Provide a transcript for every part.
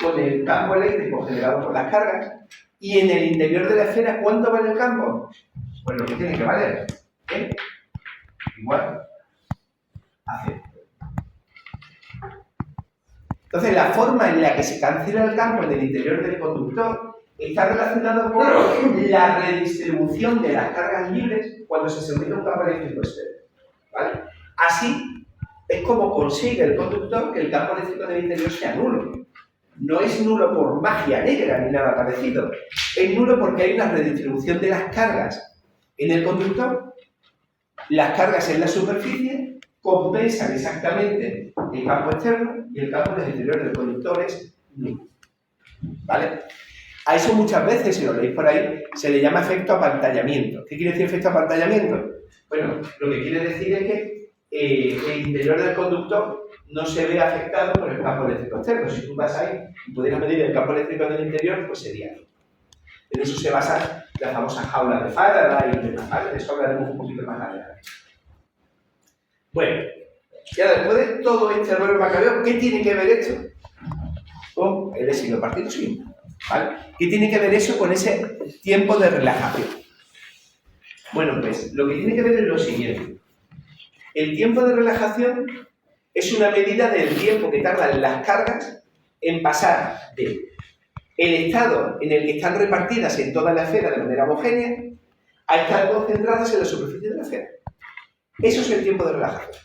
con el campo eléctrico generado por las cargas. Y en el interior de la esfera, ¿cuánto vale el campo? Pues lo que tiene que valer. Igual a 0. Entonces, la forma en la que se cancela el campo en el interior del conductor está relacionado con la redistribución de las cargas libres cuando se somete a un campo eléctrico externo. ¿Vale? Así es como consigue el conductor que el campo eléctrico del interior sea nulo. No es nulo por magia negra ni nada parecido. Es nulo porque hay una redistribución de las cargas en el conductor. Las cargas en la superficie compensan exactamente el campo externo y el campo del interior del conductor es nulo. ¿Vale? A eso muchas veces, si lo leéis por ahí, se le llama efecto apantallamiento. ¿Qué quiere decir efecto apantallamiento? Bueno, lo que quiere decir es que el interior del conductor no se ve afectado por el campo eléctrico externo. Si tú vas ahí y pudieras medir el campo eléctrico del interior, pues sería nulo. En eso se basa la famosa jaula de Faraday y demás, ¿vale? De eso hablaremos un poquito más adelante. Bueno, ya después de todo este rollo macabeo, ¿qué tiene que ver esto con el éxito partido simple? ¿Vale? ¿Qué tiene que ver eso con ese tiempo de relajación? Bueno, pues lo que tiene que ver es lo siguiente. El tiempo de relajación es una medida del tiempo que tardan las cargas en pasar de el estado en el que están repartidas en toda la esfera de manera homogénea a estar concentradas en la superficie de la esfera. Eso es el tiempo de relajación.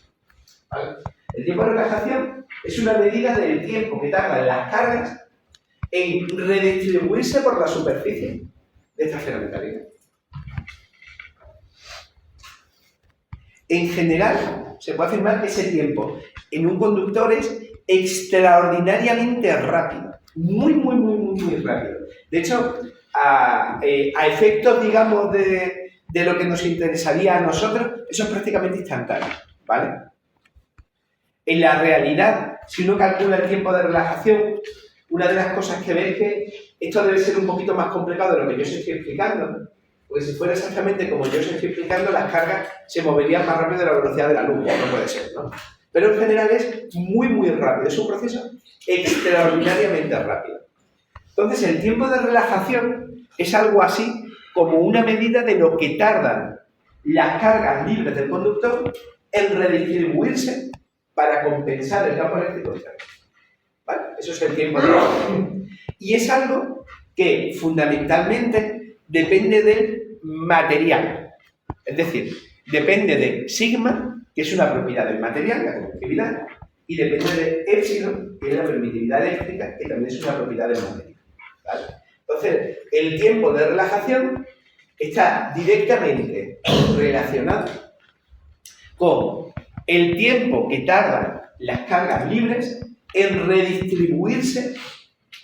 ¿Vale? El tiempo de relajación es una medida del tiempo que tardan las cargas en redistribuirse por la superficie de esta esfera metálica. En general, se puede afirmar que ese tiempo en un conductor es extraordinariamente rápido. Muy rápido. De hecho, a efectos, digamos, de lo que nos interesaría a nosotros, eso es prácticamente instantáneo, ¿vale? En la realidad, si uno calcula el tiempo de relajación, una de las cosas que ve es que esto debe ser un poquito más complicado de lo que yo os estoy explicando, porque si fuera exactamente como yo os estoy explicando, las cargas se moverían más rápido de la velocidad de la luz, no puede ser, ¿no? Pero en general es muy rápido, es un proceso extraordinariamente rápido. Entonces, el tiempo de relajación es algo así como una medida de lo que tardan las cargas libres del conductor en redistribuirse para compensar el campo eléctrico externo. ¿Vale? Eso es el tiempo de relajación. Y es algo que fundamentalmente depende del material. Es decir, depende de sigma, que es una propiedad del material, la conductividad, y depende de épsilon, que es la permitividad eléctrica, que también es una propiedad del material. ¿Vale? Entonces, el tiempo de relajación está directamente relacionado con el tiempo que tardan las cargas libres en redistribuirse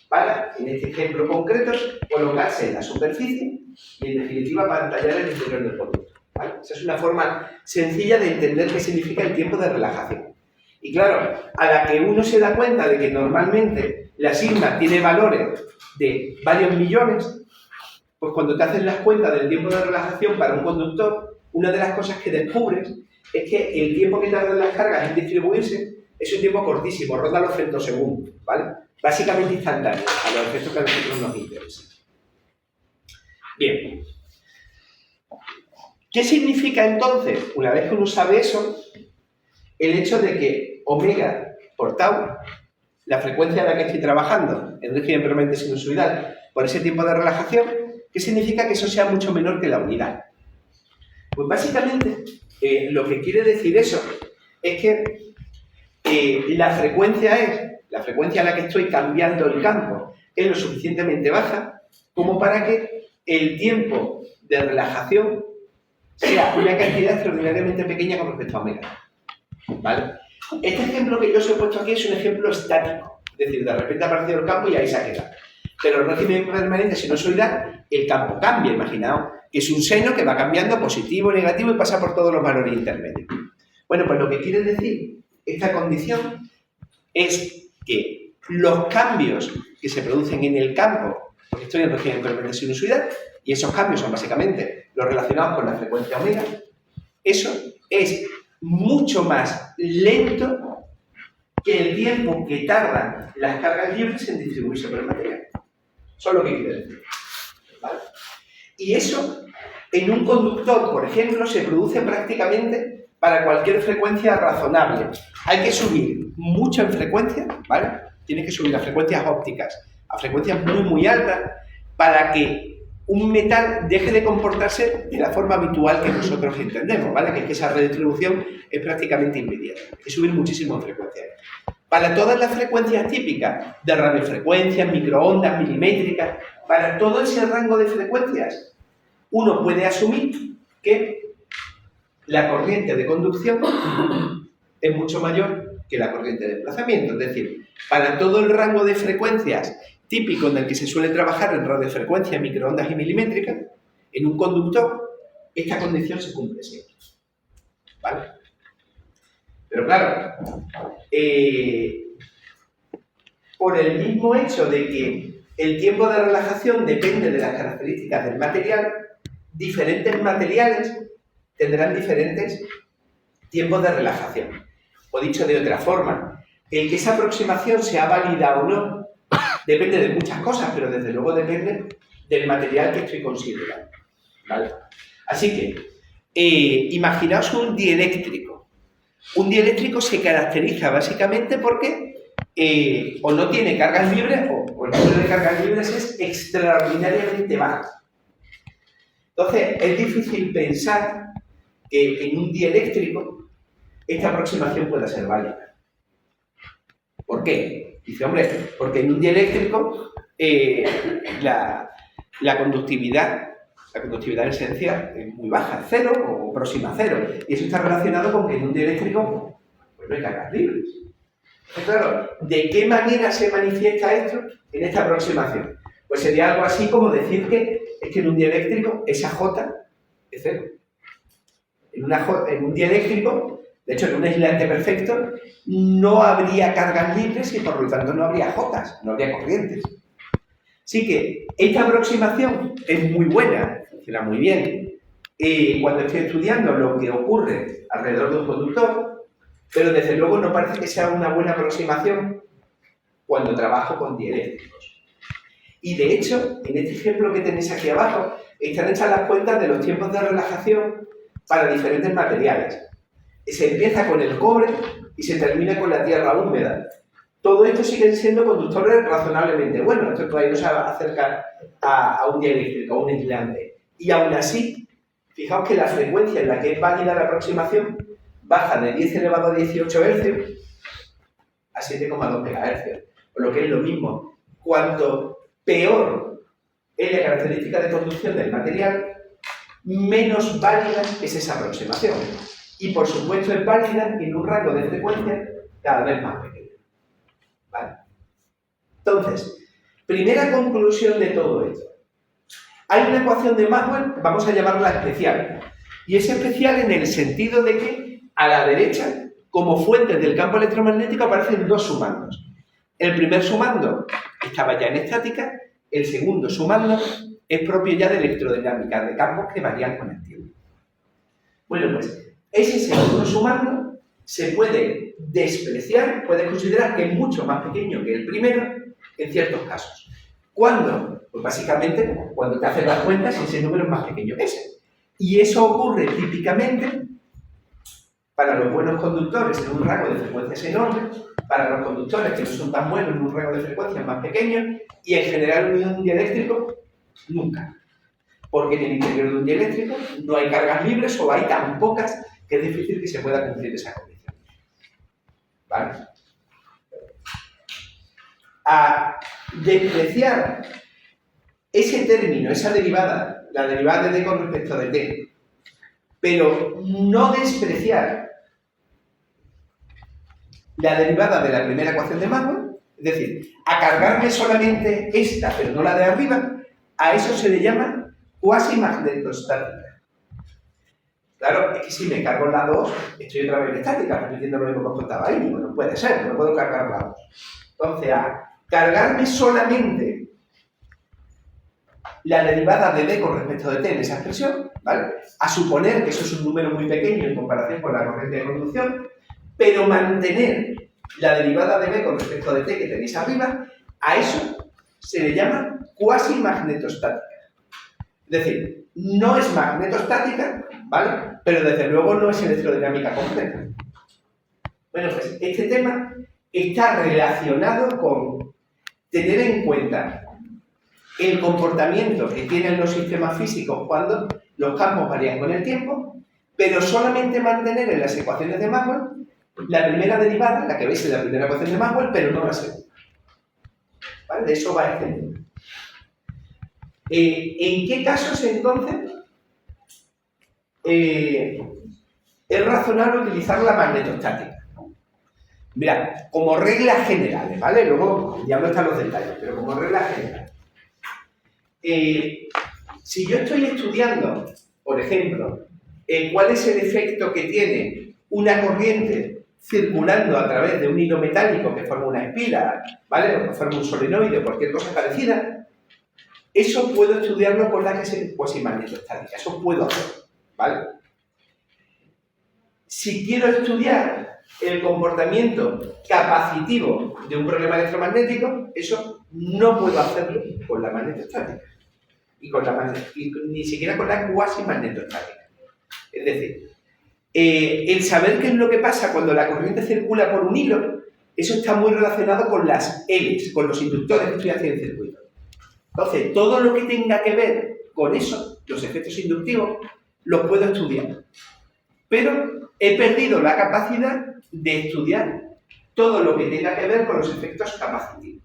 para, en este ejemplo concreto, colocarse en la superficie y, en definitiva, pantallar el interior del conductor. ¿Vale? Esa es una forma sencilla de entender qué significa el tiempo de relajación. Y claro, a la que uno se da cuenta de que normalmente la sigma tiene valores de varios millones, pues cuando te haces las cuentas del tiempo de relajación para un conductor, una de las cosas que descubres es que el tiempo que tardan las cargas en distribuirse es un tiempo cortísimo, ronda los femtosegundos, ¿vale? Básicamente instantáneo, a los efectos que a nosotros nos interesan. Bien. ¿Qué significa entonces, una vez que uno sabe eso, el hecho de que omega por tau, la frecuencia a la que estoy trabajando en régimen permanente sinusoidal, por ese tiempo de relajación, qué significa que eso sea mucho menor que la unidad? Pues básicamente, lo que quiere decir eso es que la frecuencia a la que estoy cambiando el campo es lo suficientemente baja como para que el tiempo de relajación sea una cantidad extraordinariamente pequeña con respecto a omega. ¿Vale? Este ejemplo que yo os he puesto aquí es un ejemplo estático, es decir, de repente ha aparecido el campo y ahí se ha quedado. Pero en régimen permanente sinusoidal, el campo cambia, imaginaos, que es un seno que va cambiando positivo, negativo y pasa por todos los valores intermedios. Bueno, pues lo que quiere decir esta condición es que los cambios que se producen en el campo, porque estoy en régimen permanente sinusoidal, y esos cambios son básicamente los relacionados con la frecuencia omega, eso es mucho más lento que el tiempo que tardan las cargas libres en distribuirse por el material. Eso es lo que quiere decir. ¿Vale? Y eso, en un conductor, por ejemplo, se produce prácticamente para cualquier frecuencia razonable. Hay que subir mucho en frecuencia, ¿vale? Tienes que subir a frecuencias ópticas, a frecuencias muy, muy altas, para que un metal deje de comportarse de la forma habitual que nosotros entendemos, ¿vale? Que es que esa redistribución es prácticamente inmediata. Hay que subir muchísimo en frecuencia. Para todas las frecuencias típicas de radiofrecuencias, microondas, milimétricas, para todo ese rango de frecuencias, uno puede asumir que la corriente de conducción es mucho mayor que la corriente de desplazamiento. Es decir, para todo el rango de frecuencias típico en el que se suele trabajar en radiofrecuencias, microondas y milimétricas, en un conductor, esta condición se cumple siempre. ¿Vale? Pero claro, por el mismo hecho de que el tiempo de relajación depende de las características del material, diferentes materiales tendrán diferentes tiempos de relajación. O dicho de otra forma, el que esa aproximación sea válida o no depende de muchas cosas, pero desde luego depende del material que estoy considerando. ¿Vale? Así que, imaginaos un dieléctrico. Un dieléctrico se caracteriza básicamente porque o no tiene cargas libres o el número de cargas libres es extraordinariamente bajo. Entonces, es difícil pensar que en un dieléctrico esta aproximación pueda ser válida. ¿Por qué? Dice, hombre, porque en un dieléctrico la conductividad en esencia es muy baja, cero o próxima a cero. Y eso está relacionado con que en un dieléctrico pues no hay cargas libres. Entonces, claro, ¿de qué manera se manifiesta esto en esta aproximación? Pues sería algo así como decir que es que en un dieléctrico esa J es cero. En un dieléctrico, de hecho en un aislante perfecto, no habría cargas libres y por lo tanto no habría Jotas, no habría corrientes. Así que esta aproximación es muy buena, funciona muy bien cuando estoy estudiando lo que ocurre alrededor de un conductor, pero desde luego no parece que sea una buena aproximación cuando trabajo con dieléctricos. Y de hecho, en este ejemplo que tenéis aquí abajo, están hechas las cuentas de los tiempos de relajación para diferentes materiales. Se empieza con el cobre y se termina con la tierra húmeda. Todo esto siguen siendo conductores razonablemente buenos. Esto todavía no se acerca a un dieléctrico, a un aislante. Y aún así, fijaos que la frecuencia en la que es válida la aproximación baja de 10 elevado a 18 Hz a 7,2 MHz. Por lo que es lo mismo. Cuanto peor es la característica de conducción del material, menos válida es esa aproximación. Y por supuesto es válida en un rango de frecuencia cada vez más pequeño. ¿Vale? Entonces, primera conclusión de todo esto. Hay una ecuación de Maxwell, vamos a llamarla especial. Y es especial en el sentido de que a la derecha, como fuentes del campo electromagnético, aparecen dos sumandos. El primer sumando estaba ya en estática, el segundo sumando es propio ya de electrodinámica, de campos que varían con el tiempo. Bueno, pues ese segundo sumando se puede despreciar, puedes considerar que es mucho más pequeño que el primero en ciertos casos. ¿Cuándo? Pues básicamente cuando te haces las cuentas y ese número es más pequeño que ese. Y eso ocurre típicamente para los buenos conductores en un rango de frecuencias enorme, para los conductores que no son tan buenos en un rango de frecuencias más pequeños, y en general en un dieléctrico, nunca. Porque en el interior de un dieléctrico no hay cargas libres o hay tan pocas que es difícil que se pueda cumplir esa condición. ¿Vale? A despreciar ese término, esa derivada, la derivada de D con respecto de T, pero no despreciar la derivada de la primera ecuación de Maxwell, es decir, a cargarme solamente esta, pero no la de arriba, a eso se le llama cuasi-magnetostática. Claro, es que si me cargo la 2, estoy otra vez en estática, repitiendo lo mismo que os contaba ahí, no puede ser, no puedo cargar la 2. Entonces, a cargarme solamente la derivada de D con respecto de T en esa expresión, ¿vale? A suponer que eso es un número muy pequeño en comparación con la corriente de conducción, pero mantener la derivada de B con respecto de T que tenéis arriba, a eso se le llama cuasi-magnetostática. Es decir, no es magnetostática, ¿vale? Pero desde luego no es electrodinámica completa. Bueno, pues este tema está relacionado con tener en cuenta el comportamiento que tienen los sistemas físicos cuando los campos varían con el tiempo, pero solamente mantener en las ecuaciones de Maxwell la primera derivada, la que veis en la primera ecuación de Maxwell, pero no la segunda. ¿Vale? De eso va este tema. ¿En qué casos entonces es razonable utilizar la magnetostática? Mirad, como reglas generales, ¿vale? Luego ya no están los detalles, pero como reglas generales. Si yo estoy estudiando, por ejemplo, cuál es el efecto que tiene una corriente circulando a través de un hilo metálico que forma una espira, ¿vale? O que forma un solenoide o cualquier cosa parecida, eso puedo estudiarlo con la cuasi-magnetostática, eso puedo hacerlo, ¿vale? Si quiero estudiar el comportamiento capacitivo de un problema electromagnético, eso no puedo hacerlo con la magnetostática. Y ni siquiera con la cuasi-magnetostática. Es decir, el saber qué es lo que pasa cuando la corriente circula por un hilo, eso está muy relacionado con las Ls, con los inductores que estoy haciendo en circuito. Entonces, todo lo que tenga que ver con eso, los efectos inductivos, los puedo estudiar. Pero he perdido la capacidad de estudiar todo lo que tenga que ver con los efectos capacitivos.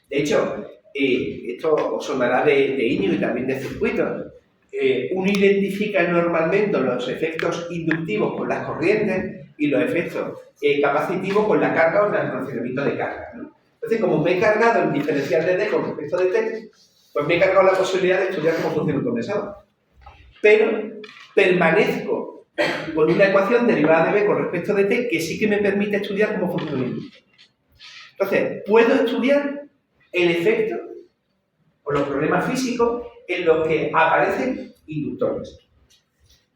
De hecho, esto os sonará de Íñigo y también de circuitos. Uno identifica normalmente los efectos inductivos con las corrientes y los efectos capacitivos con la carga o el almacenamiento de carga, ¿no? Entonces, como me he cargado el diferencial de D con respecto de T, pues me he cargado la posibilidad de estudiar cómo funciona un condensador. Pero permanezco con una ecuación derivada de B con respecto de T que sí que me permite estudiar cómo funciona un inductor. Entonces, puedo estudiar el efecto o los problemas físicos en los que aparecen inductores.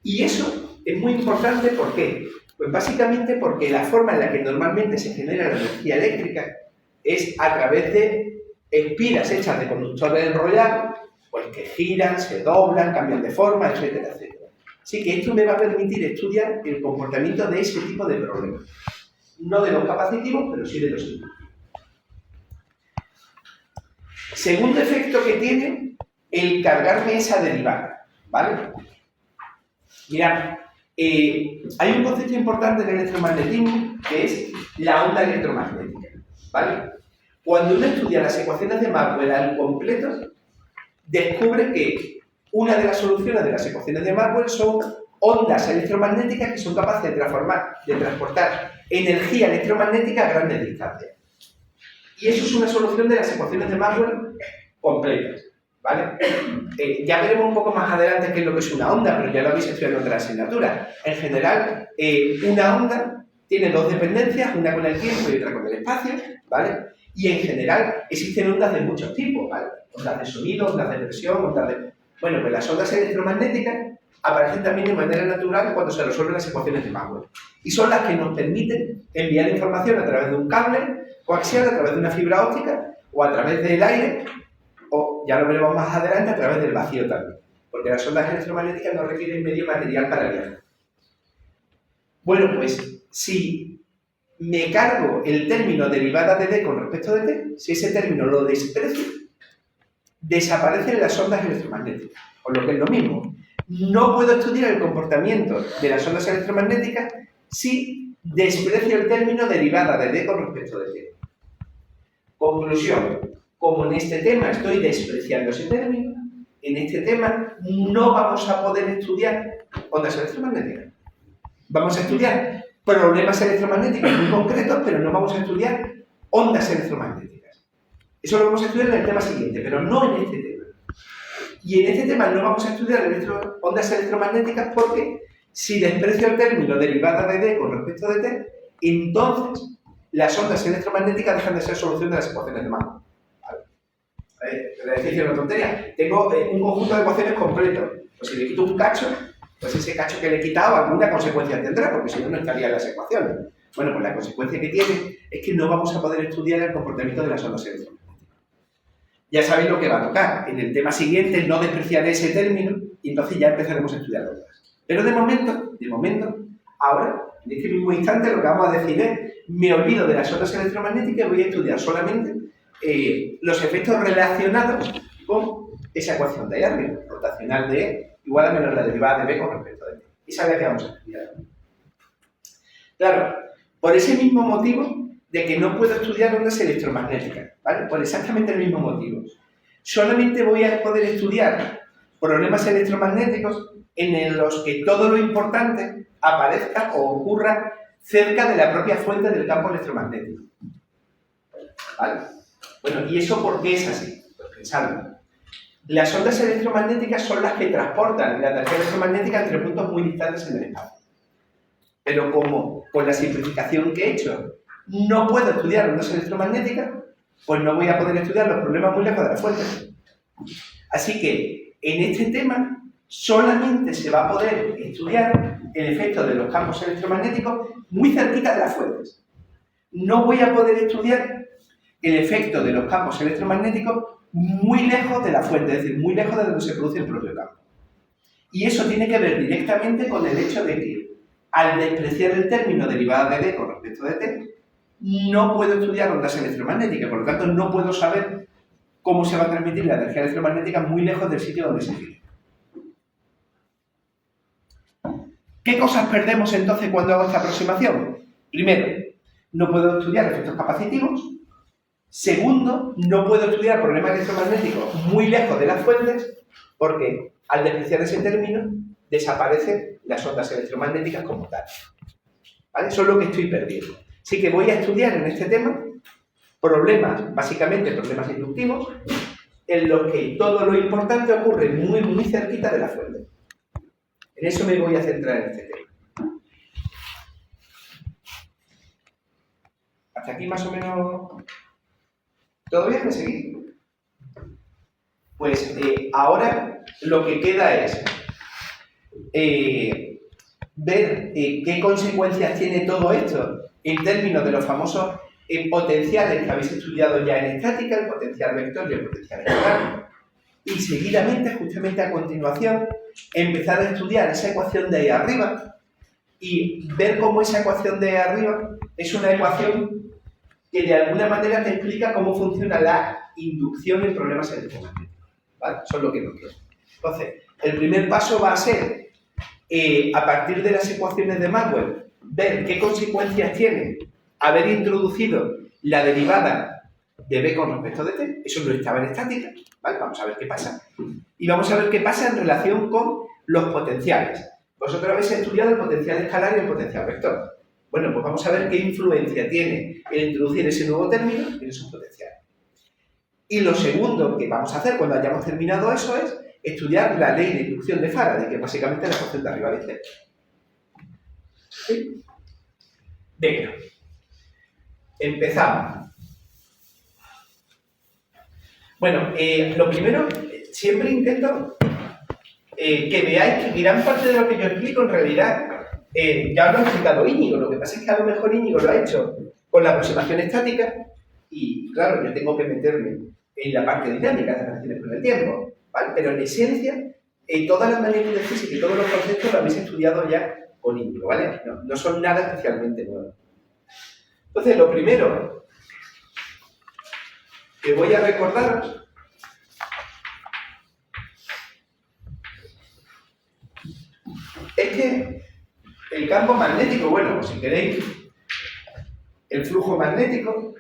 Y eso es muy importante, ¿por qué? Pues básicamente porque la forma en la que normalmente se genera la energía eléctrica es a través de espiras hechas de conductores enrollados, pues que giran, se doblan, cambian de forma, etcétera, etcétera. Así que esto me va a permitir estudiar el comportamiento de ese tipo de problemas. No de los capacitivos, pero sí de los inductivos. Segundo efecto que tiene el cargarme esa derivada, ¿vale? Mirad, hay un concepto importante del electromagnetismo que es la onda electromagnética, ¿vale? Cuando uno estudia las ecuaciones de Maxwell al completo, descubre que una de las soluciones de las ecuaciones de Maxwell son ondas electromagnéticas que son capaces de transportar energía electromagnética a grandes distancias. Y eso es una solución de las ecuaciones de Maxwell completas, ¿vale? Ya veremos un poco más adelante qué es lo que es una onda, pero ya lo habéis estudiado en otra asignatura. En general, una onda tiene dos dependencias, una con el tiempo y otra con el espacio, ¿vale? Y en general existen ondas de muchos tipos, ¿vale? Ondas de sonido, ondas de presión, ondas de... Bueno, pues las ondas electromagnéticas aparecen también de manera natural cuando se resuelven las ecuaciones de Maxwell. Y son las que nos permiten enviar información a través de un cable coaxial, a través de una fibra óptica, o a través del aire, o ya lo veremos más adelante, a través del vacío también. Porque las ondas electromagnéticas no requieren medio material para viajar. Bueno, pues si me cargo el término derivada de D con respecto de T, si ese término lo desprecio, desaparecen las ondas electromagnéticas, con lo que es lo mismo. No puedo estudiar el comportamiento de las ondas electromagnéticas si desprecio el término derivada de D con respecto de T. Conclusión, como en este tema estoy despreciando ese término, en este tema no vamos a poder estudiar ondas electromagnéticas. Vamos a estudiar problemas electromagnéticos muy concretos, pero no vamos a estudiar ondas electromagnéticas. Eso lo vamos a estudiar en el tema siguiente, pero no en este tema. Y en este tema no vamos a estudiar ondas electromagnéticas porque si desprecio el término derivada de D con respecto de T, entonces las ondas electromagnéticas dejan de ser solución de las ecuaciones de Maxwell. ¿Vale? Es decir, una tontería. Tengo un conjunto de ecuaciones completo. Pues si le quito un cacho, pues ese cacho que le he quitado alguna consecuencia tendrá, porque si no, no estaría en las ecuaciones. Bueno, pues la consecuencia que tiene es que no vamos a poder estudiar el comportamiento de las ondas electromagnéticas. Ya sabéis lo que va a tocar. En el tema siguiente no despreciaré ese término y entonces ya empezaremos a estudiar otras. Pero de momento, ahora, en este mismo instante, lo que vamos a decir es, me olvido de las ondas electromagnéticas y voy a estudiar solamente los efectos relacionados con esa ecuación de ahí arriba, rotacional de E igual a menos la derivada de B con respecto a D. Esa es la que vamos a estudiar. Claro, por ese mismo motivo de que no puedo estudiar ondas electromagnéticas, ¿vale? Por exactamente el mismo motivo. Solamente voy a poder estudiar problemas electromagnéticos en los que todo lo importante aparezca o ocurra cerca de la propia fuente del campo electromagnético. ¿Vale? Bueno, ¿y eso por qué es así? Pues pensadlo. Las ondas electromagnéticas son las que transportan la energía electromagnética entre puntos muy distantes en el espacio. Pero como con la simplificación que he hecho no puedo estudiar ondas electromagnéticas, pues no voy a poder estudiar los problemas muy lejos de la fuente. Así que en este tema solamente se va a poder estudiar el efecto de los campos electromagnéticos muy cerquita de las fuentes. No voy a poder estudiar el efecto de los campos electromagnéticos muy lejos de la fuente, es decir, muy lejos de donde se produce el propio campo. Y eso tiene que ver directamente con el hecho de que, al despreciar el término derivada de D con respecto de T, no puedo estudiar ondas electromagnéticas, por lo tanto no puedo saber cómo se va a transmitir la energía electromagnética muy lejos del sitio donde se gira. ¿Qué cosas perdemos entonces cuando hago esta aproximación? Primero, no puedo estudiar efectos capacitivos. Segundo, no puedo estudiar problemas electromagnéticos muy lejos de las fuentes porque al despreciar ese término desaparecen las ondas electromagnéticas como tal. ¿Vale? Eso es lo que estoy perdiendo. Así que voy a estudiar en este tema problemas, básicamente problemas inductivos, en los que todo lo importante ocurre muy cerquita de la fuente. En eso me voy a centrar en este tema. ¿Hasta aquí más o menos todo bien? ¿Me seguís? Pues ahora lo que queda es ver qué consecuencias tiene todo esto en términos de los famosos potenciales que habéis estudiado ya en estática, el potencial vector y el potencial escalar. Y seguidamente, justamente a continuación, empezar a estudiar esa ecuación de ahí arriba y ver cómo esa ecuación de ahí arriba es una ecuación que de alguna manera te explica cómo funciona la inducción en problemas electromagnéticos. ¿Vale? Eso es lo que no quiero. Entonces, el primer paso va a ser, a partir de las ecuaciones de Maxwell, ver qué consecuencias tiene haber introducido la derivada de B con respecto de T. Eso no estaba en estática. ¿Vale? Vamos a ver qué pasa. Y vamos a ver qué pasa en relación con los potenciales. Vosotros habéis estudiado el potencial escalar y el potencial vector. Bueno, pues vamos a ver qué influencia tiene el introducir ese nuevo término en esos potenciales. Y lo segundo que vamos a hacer cuando hayamos terminado eso es estudiar la ley de inducción de Faraday, que es básicamente la ecuación de arriba a la izquierda. ¿Sí? Venga. Empezamos. Bueno, lo primero, siempre intento que veáis que gran parte de lo que yo explico en realidad ya lo ha explicado Íñigo. Lo que pasa es que a lo mejor Íñigo lo ha hecho con la aproximación estática y, claro, yo tengo que meterme en la parte dinámica de las relaciones con el tiempo, ¿vale? Pero en esencia, todas las magnitudes físicas y todos los conceptos lo habéis estudiado ya con Íñigo, ¿vale? No son nada especialmente nuevos. Entonces, lo primero que voy a recordaros es que el campo magnético, bueno, si queréis, el flujo magnético,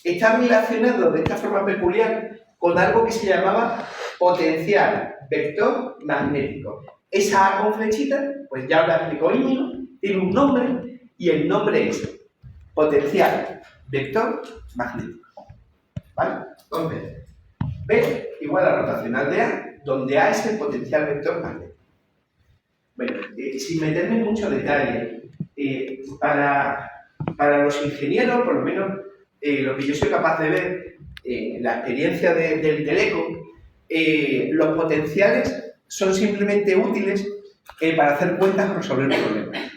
está relacionado de esta forma peculiar con algo que se llamaba potencial vector magnético. Esa A con flechita, pues ya la explicó Íñigo, tiene un nombre y el nombre es potencial vector magnético. ¿Vale? Entonces, B igual a rotacional de A, donde A es el potencial vector magnético. Bueno, sin meterme en mucho detalle, para los ingenieros, por lo menos lo que yo soy capaz de ver, la experiencia del teleco, los potenciales son simplemente útiles para hacer cuentas o resolver problemas.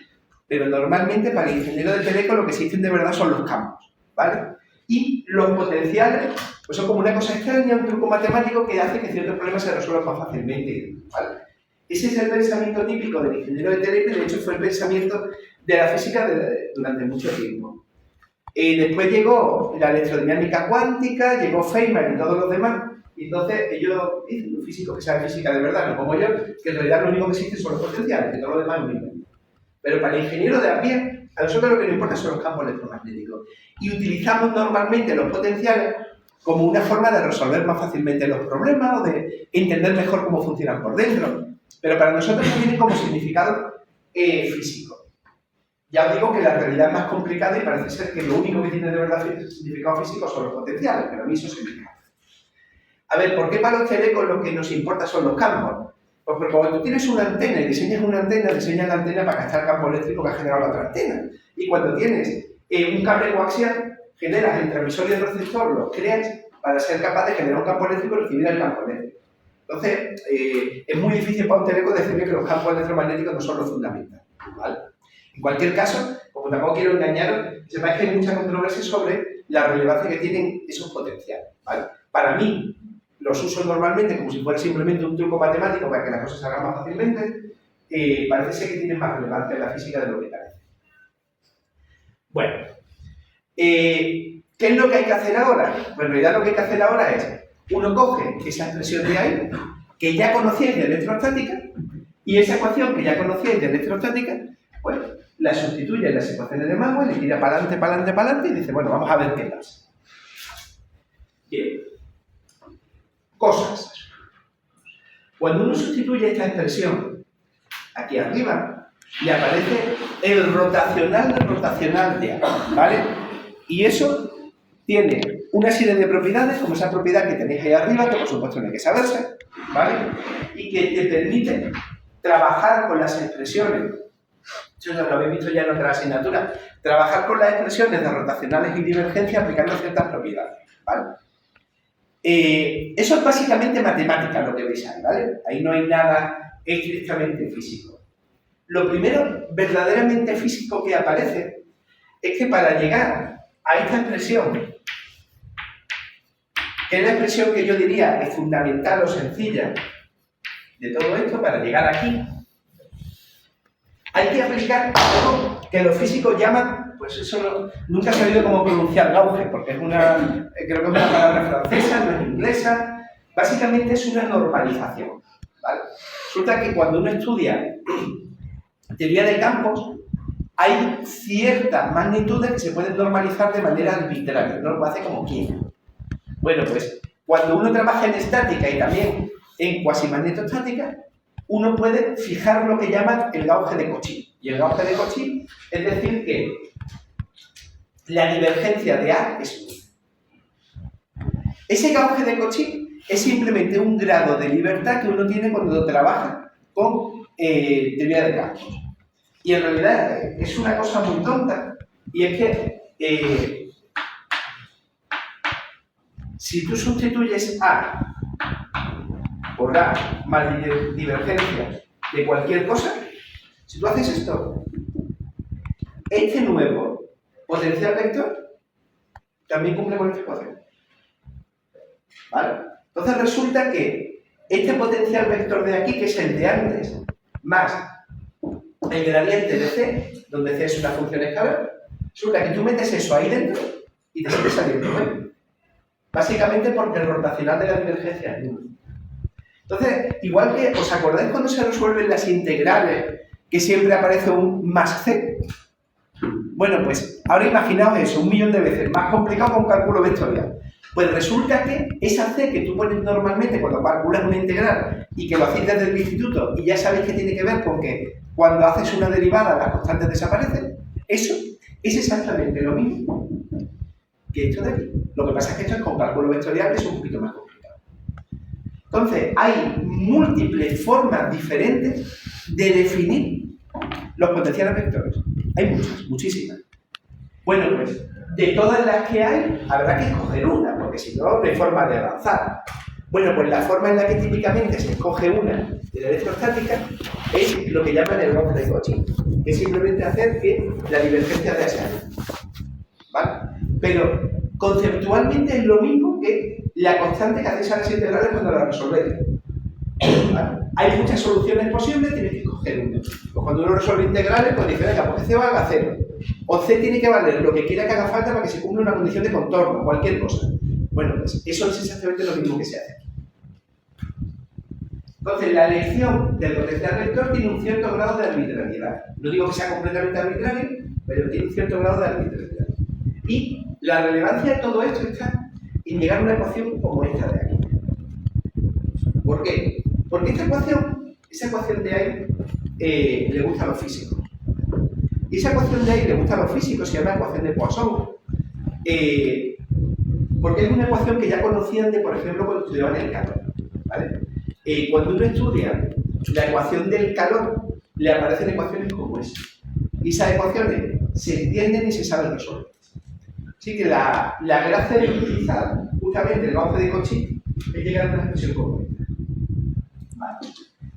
pero normalmente para el ingeniero de teleco lo que existen de verdad son los campos, ¿vale? Y los potenciales, pues son como una cosa extraña, un truco matemático que hace que ciertos problemas se resuelvan más fácilmente, ¿vale? Ese es el pensamiento típico del ingeniero de teleco, de hecho fue el pensamiento de la física durante mucho tiempo. Después llegó la electrodinámica cuántica, llegó Feynman y todos los demás, y entonces ellos dicen, los físicos que saben física de verdad, no como yo, que en realidad lo único que existe son los potenciales, que todo lo demás es un invento. Pero para el ingeniero de a pie, a nosotros lo que nos importa son los campos electromagnéticos. Y utilizamos normalmente los potenciales como una forma de resolver más fácilmente los problemas o de entender mejor cómo funcionan por dentro. Pero para nosotros no tienen como significado físico. Ya os digo que la realidad es más complicada y parece ser que lo único que tiene de verdad significado físico son los potenciales, pero a mí eso se me escapa. A ver, ¿por qué para los telecos lo que nos importa son los campos? Pues porque cuando tú tienes una antena y diseñas una antena, diseñas la antena para captar el campo eléctrico que ha generado la otra antena. Y cuando tienes un cable coaxial, generas el transmisor y el receptor, los creas para ser capaz de generar un campo eléctrico y recibir el campo eléctrico. Entonces, es muy difícil para un teleco decirle que los campos electromagnéticos no son los fundamentales, ¿vale? En cualquier caso, como tampoco quiero engañaros, sepáis que hay mucha controversia sobre la relevancia que tienen esos potenciales, ¿vale? Para mí, los uso normalmente como si fuera simplemente un truco matemático para que las cosas se hagan más fácilmente, parece ser que tienen más relevancia en la física de lo que parece. Bueno, ¿qué es lo que hay que hacer ahora? Pues en realidad lo que hay que hacer ahora es, uno coge esa expresión de ahí, que ya conocíais de electrostática, y esa ecuación que ya conocíais de electrostática, pues la sustituye en las ecuaciones de Maxwell, le tira para adelante, para adelante, para adelante, y dice, bueno, vamos a ver qué pasa. Bien. Cosas. Cuando uno sustituye esta expresión aquí arriba, le aparece el rotacional del rotacional de A, ¿vale? Y eso tiene una serie de propiedades, como esa propiedad que tenéis ahí arriba, que por supuesto no hay que saberse, ¿vale? Y que te permite trabajar con las expresiones, eso ya lo habéis visto ya en otra asignatura, trabajar con las expresiones de rotacionales y divergencia aplicando ciertas propiedades, ¿vale? Eso es básicamente matemática lo que veis ahí, ¿vale? Ahí no hay nada estrictamente físico. Lo primero verdaderamente físico que aparece es que para llegar a esta expresión, que es la expresión que yo diría es fundamental o sencilla de todo esto, para llegar aquí, hay que aplicar algo que los físicos llaman, pues eso nunca he sabido cómo pronunciar gauge, porque es una, creo que es una palabra francesa, no es inglesa, básicamente es una normalización, ¿vale? Resulta que cuando uno estudia teoría de campos, hay ciertas magnitudes que se pueden normalizar de manera arbitraria, no lo hace como quiera. Bueno, pues cuando uno trabaja en estática y también en cuasimagnetostática, uno puede fijar lo que llaman el gauge de Cauchy. Y el gauge de Cauchy es decir que la divergencia de A es 1. Ese gauge de Cauchy es simplemente un grado de libertad que uno tiene cuando trabaja con teoría de campos. Y en realidad es una cosa muy tonta, y es que si tú sustituyes A por A más divergencia de cualquier cosa, si tú haces esto, este nuevo potencial vector también cumple con esta ecuación, ¿vale? Entonces resulta que este potencial vector de aquí, que es el de antes, más el gradiente de C, donde C es una función escalar, resulta que tú metes eso ahí dentro y te sigue saliendo bueno. Básicamente porque el rotacional de la divergencia es 1. Entonces, igual que, ¿os acordáis cuando se resuelven las integrales que siempre aparece un más C? Bueno, pues ahora imaginaos eso, 1.000.000 de veces, más complicado con cálculo vectorial. Pues resulta que esa C que tú pones normalmente cuando calculas una integral y que lo hacéis desde el instituto y ya sabéis que tiene que ver con que cuando haces una derivada las constantes desaparecen, eso es exactamente lo mismo que esto de aquí. Lo que pasa es que esto es con cálculo vectorial, que es un poquito más complicado. Entonces, hay múltiples formas diferentes de definir los potenciales vectores. Hay muchas, muchísimas. Bueno, pues, de todas las que hay, habrá que escoger una, porque si no, no hay forma de avanzar. Bueno, pues la forma en la que típicamente se escoge una de la electrostática es lo que llaman el Gauss de Cauchy, que es simplemente hacer que la divergencia de ese ángulo. ¿Vale? Pero conceptualmente es lo mismo que la constante que hacéis a las integrales cuando la resolvéis. ¿Vale? Hay muchas soluciones posibles, tienes que escoger una. Pues cuando uno resuelve integrales, pues dice, venga, pues C valga 0. O C tiene que valer lo que quiera que haga falta para que se cumpla una condición de contorno, cualquier cosa. Bueno, pues eso es exactamente lo mismo que se hace. Entonces, la elección del potencial vector tiene un cierto grado de arbitrariedad. No digo que sea completamente arbitrario, pero tiene un cierto grado de arbitrariedad. Y la relevancia de todo esto está en llegar a una ecuación como esta de aquí. ¿Por qué? Porque esa ecuación de ahí, le gusta a los físicos. Y esa ecuación de ahí le gusta a los físicos, se llama ecuación de Poisson. Porque es una ecuación que ya conocían de, por ejemplo, cuando estudiaban el calor. ¿Vale? Cuando uno estudia la ecuación del calor, le aparecen ecuaciones como esa. Y esas ecuaciones se entienden y se saben resolver. Así que la gracia de utilizar justamente el Gauss de Cauchy es llegar a una expresión como esta. ¿Vale?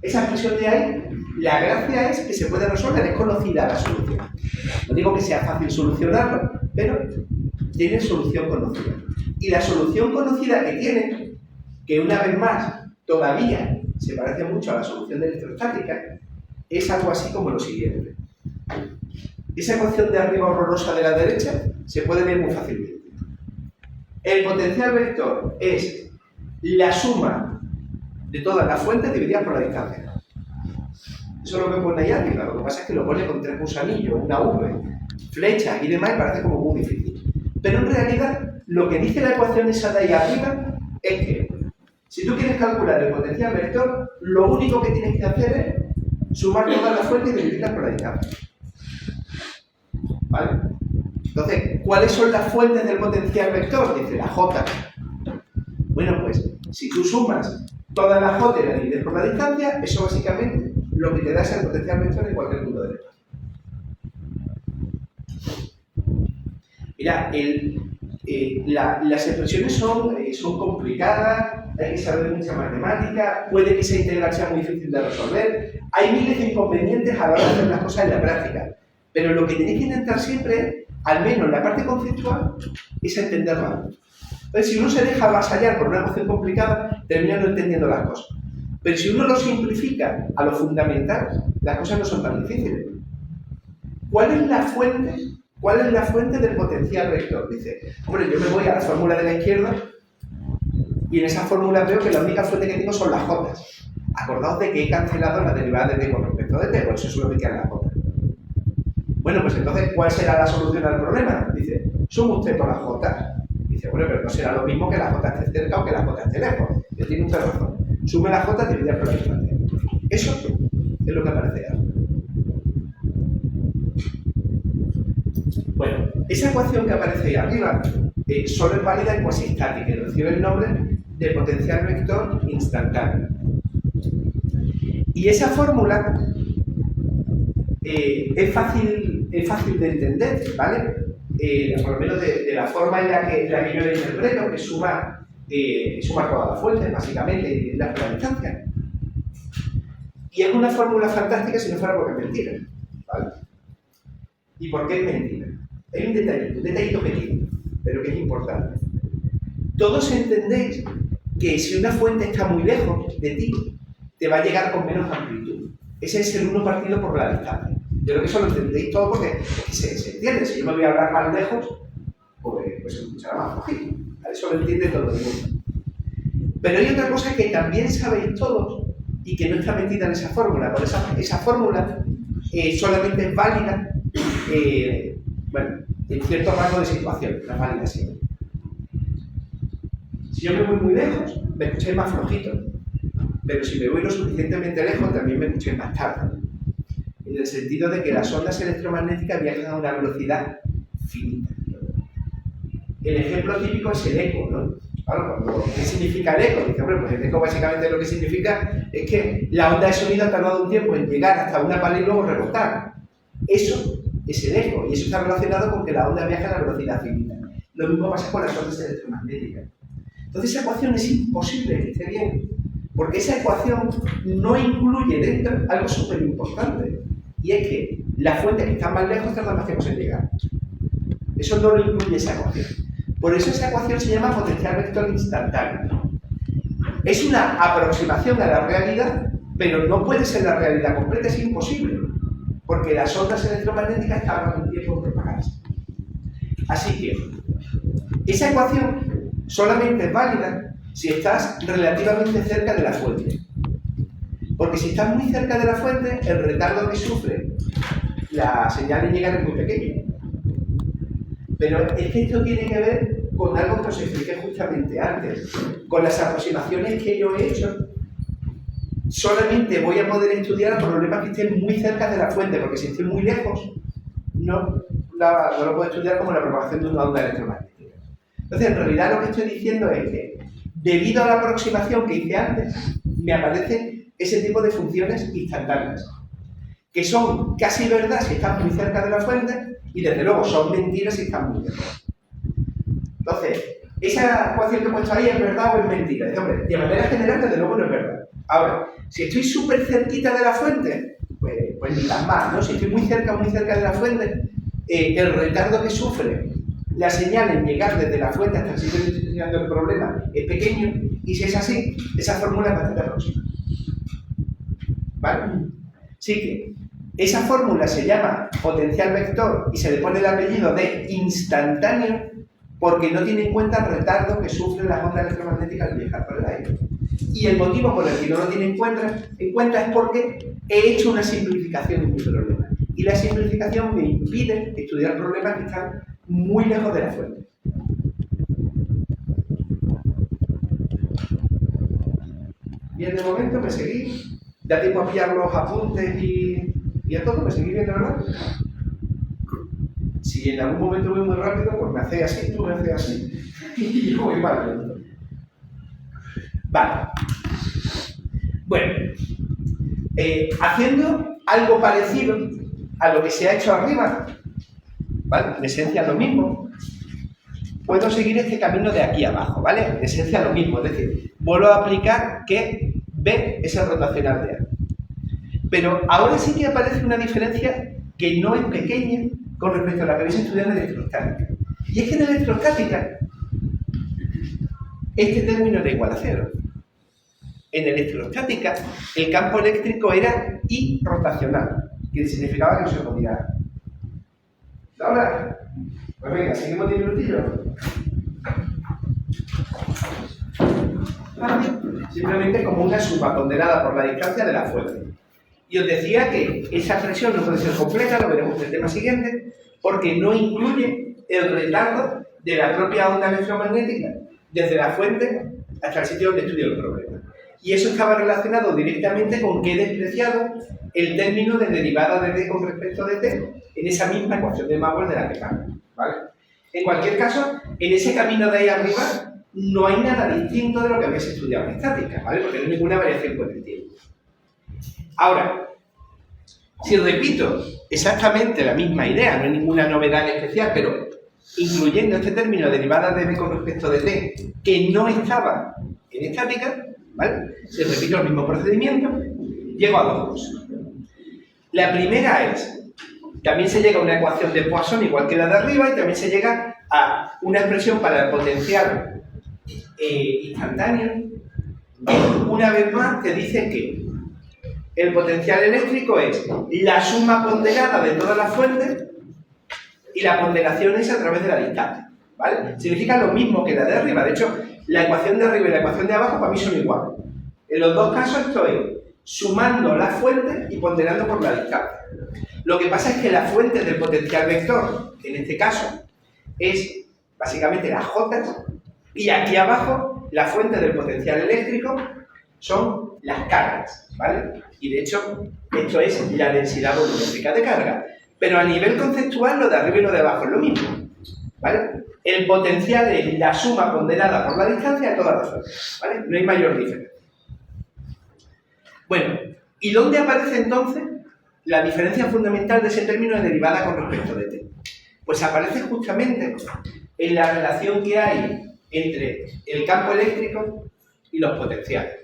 Esa expresión de ahí, la gracia es que se puede resolver, es conocida la solución. No digo que sea fácil solucionarlo, pero tiene solución conocida. Y la solución conocida que tiene, que una vez más todavía se parece mucho a la solución de electrostática, es algo así como lo siguiente. Esa ecuación de arriba horrorosa de la derecha se puede ver muy fácilmente. El potencial vector es la suma de todas las fuentes divididas por la distancia. Eso es lo que pone ahí arriba. Lo que pasa es que lo pone con 3 gusanillos, una V, flechas y demás, y parece como muy difícil. Pero en realidad, lo que dice la ecuación esa de ahí arriba es que si tú quieres calcular el potencial vector, lo único que tienes que hacer es sumar todas las fuentes y dividirlas por la distancia. ¿Vale? Entonces, ¿cuáles son las fuentes del potencial vector? Dice la J. Bueno, pues, si tú sumas todas las J y las divides por la distancia, eso básicamente lo que te da es el potencial vector en cualquier punto del espacio. Mira, las expresiones son complicadas, hay que saber mucha matemática, puede que esa integral sea muy difícil de resolver, hay miles de inconvenientes a la hora de hacer las cosas en la práctica, pero lo que tenéis que intentar siempre, al menos en la parte conceptual, es entenderla. Entonces, si uno se deja avasallar por una ecuación complicada, termina no entendiendo las cosas. Pero si uno lo simplifica a lo fundamental, las cosas no son tan difíciles. ¿Cuál es la fuente? ¿Cuál es la fuente del potencial vector? Dice, hombre, yo me voy a la fórmula de la izquierda y en esa fórmula veo que la única fuente que tengo son las J. Acordaos de que he cancelado la derivada de t con respecto de t, por eso solo me quedan las J. Bueno, pues entonces, ¿cuál será la solución al problema? Dice, suma usted por las J. Dice, bueno, pero no será lo mismo que la J esté cerca o que la J esté lejos. Yo tiene usted razón. Sume las J divididas por la distancia. Eso es lo que aparece ahora. Bueno, esa ecuación que aparece ahí arriba solo es válida en cuasi estática y recibe el nombre de potencial vector instantáneo. Y esa fórmula es fácil de entender, ¿vale? Por lo menos de la forma en la que yo la interpreto, que suma todas las fuentes, básicamente, y la distancia. Y es una fórmula fantástica si no fuera porque es mentira, ¿vale? ¿Y por qué es mentira? Hay un detallito pequeño, pero que es importante. Todos entendéis que si una fuente está muy lejos de ti, te va a llegar con menos amplitud. Ese es el 1 partido por la distancia. Yo creo que eso lo entendéis todo porque se entiende. Si yo me voy a hablar más lejos, pues se escuchará más flojito. Eso lo entiende todo el mundo. Pero hay otra cosa que también sabéis todos y que no está metida en esa fórmula. Por esa fórmula solamente es válida en cierto rango de situación, no es válida siempre. Si yo me voy muy lejos, me escucháis más flojito. Pero si me voy lo suficientemente lejos, también me escucháis más tarde. En el sentido de que las ondas electromagnéticas viajan a una velocidad finita. El ejemplo típico es el eco, ¿no? Claro, ¿qué significa el eco? Dice, hombre, pues el eco básicamente lo que significa es que la onda de sonido ha tardado un tiempo en llegar hasta una pared y luego rebotar. Eso es el eco, y eso está relacionado con que la onda viaja a la velocidad finita. Lo mismo pasa con las ondas electromagnéticas. Entonces esa ecuación es imposible que esté bien, porque esa ecuación no incluye dentro algo súper importante, y es que las fuentes que están más lejos tardan más tiempo en llegar. Eso no lo incluye esa ecuación. Por eso esa ecuación se llama potencial vector instantáneo. Es una aproximación a la realidad, pero no puede ser la realidad completa, es imposible, porque las ondas electromagnéticas tardan un tiempo en propagarse. Así que esa ecuación solamente es válida si estás relativamente cerca de la fuente. Porque si estás muy cerca de la fuente, el retardo que sufre la señal en llegar es muy pequeño. Pero es que esto tiene que ver con algo que os expliqué justamente antes. Con las aproximaciones que yo he hecho, solamente voy a poder estudiar problemas que estén muy cerca de la fuente, porque si estoy muy lejos, no lo puedo estudiar como la propagación de una onda electromagnética. Entonces, en realidad lo que estoy diciendo es que, debido a la aproximación que hice antes, me aparecen ese tipo de funciones instantáneas, que son casi verdad si están muy cerca de la fuente, y desde luego son mentiras si están muy lejos. Entonces, esa ecuación que he puesto ahí es verdad o es mentira. Dice, hombre, de manera general, desde luego no es verdad. Ahora, si estoy súper cerquita de la fuente, pues ni tan mal, ¿no? Si estoy muy cerca de la fuente, el retardo que sufre la señal en llegar desde la fuente hasta el sitio donde estoy estudiando el problema es pequeño, y si es así, esa fórmula es bastante próxima. ¿Vale? Así que esa fórmula se llama potencial vector y se le pone el apellido de instantáneo porque no tiene en cuenta el retardo que sufren las ondas electromagnéticas al viajar por el aire. Y el motivo por el que no lo tiene en cuenta es porque he hecho una simplificación en mi problema. Y la simplificación me impide estudiar problemas que están muy lejos de la fuente. Bien, de momento me seguí. Da tiempo a pillar los apuntes y a todo, me seguí viendo, ¿verdad? Si en algún momento voy muy rápido, pues me hacéis así, tú me haces así, y yo voy más lento. Vale. Bueno, haciendo algo parecido a lo que se ha hecho arriba, ¿vale? En esencia lo mismo, puedo seguir este camino de aquí abajo, ¿vale? En esencia lo mismo, es decir, vuelvo a aplicar que B es el rotacional de A. Pero ahora sí que aparece una diferencia que no es pequeña con respecto a la que habéis estudiado en electrostática. Y es que en electrostática este término era igual a 0. En electrostática el campo eléctrico era irrotacional, que significaba que no se podía. ¿Ahora? Pues venga, seguimos 10 minutillos. Simplemente como una suma ponderada por la distancia de la fuente. Y os decía que esa expresión no puede ser completa, lo veremos en el tema siguiente, porque no incluye el retardo de la propia onda electromagnética desde la fuente hasta el sitio donde estudio el problema. Y eso estaba relacionado directamente con que he despreciado el término de derivada de t con respecto de t en esa misma ecuación de Maxwell de la que hablo, ¿vale? En cualquier caso, en ese camino de ahí arriba no hay nada distinto de lo que habéis estudiado en estática, ¿vale? Porque no hay ninguna variación con el tiempo. Ahora, si repito exactamente la misma idea, no hay ninguna novedad en especial, pero incluyendo este término derivada de b con respecto de t, que no estaba en estática, ¿vale? Si repito el mismo procedimiento, llego a dos cosas. La primera es, también se llega a una ecuación de Poisson igual que la de arriba, y también se llega a una expresión para el potencial instantáneo, que una vez más te dice que el potencial eléctrico es la suma ponderada de todas las fuentes y la ponderación es a través de la distancia, ¿vale? Significa lo mismo que la de arriba. De hecho, la ecuación de arriba y la ecuación de abajo para mí son iguales. En los dos casos estoy sumando las fuentes y ponderando por la distancia. Lo que pasa es que la fuente del potencial vector, en este caso, es básicamente las J, y aquí abajo la fuente del potencial eléctrico son las cargas, ¿vale? Y de hecho, esto es la densidad volumétrica de carga. Pero a nivel conceptual, lo de arriba y lo de abajo es lo mismo, ¿vale? El potencial es la suma ponderada por la distancia de todas las fuentes, ¿vale? No hay mayor diferencia. Bueno, ¿y dónde aparece entonces la diferencia fundamental de ese término de derivada con respecto de t? Pues aparece justamente en la relación que hay entre el campo eléctrico y los potenciales.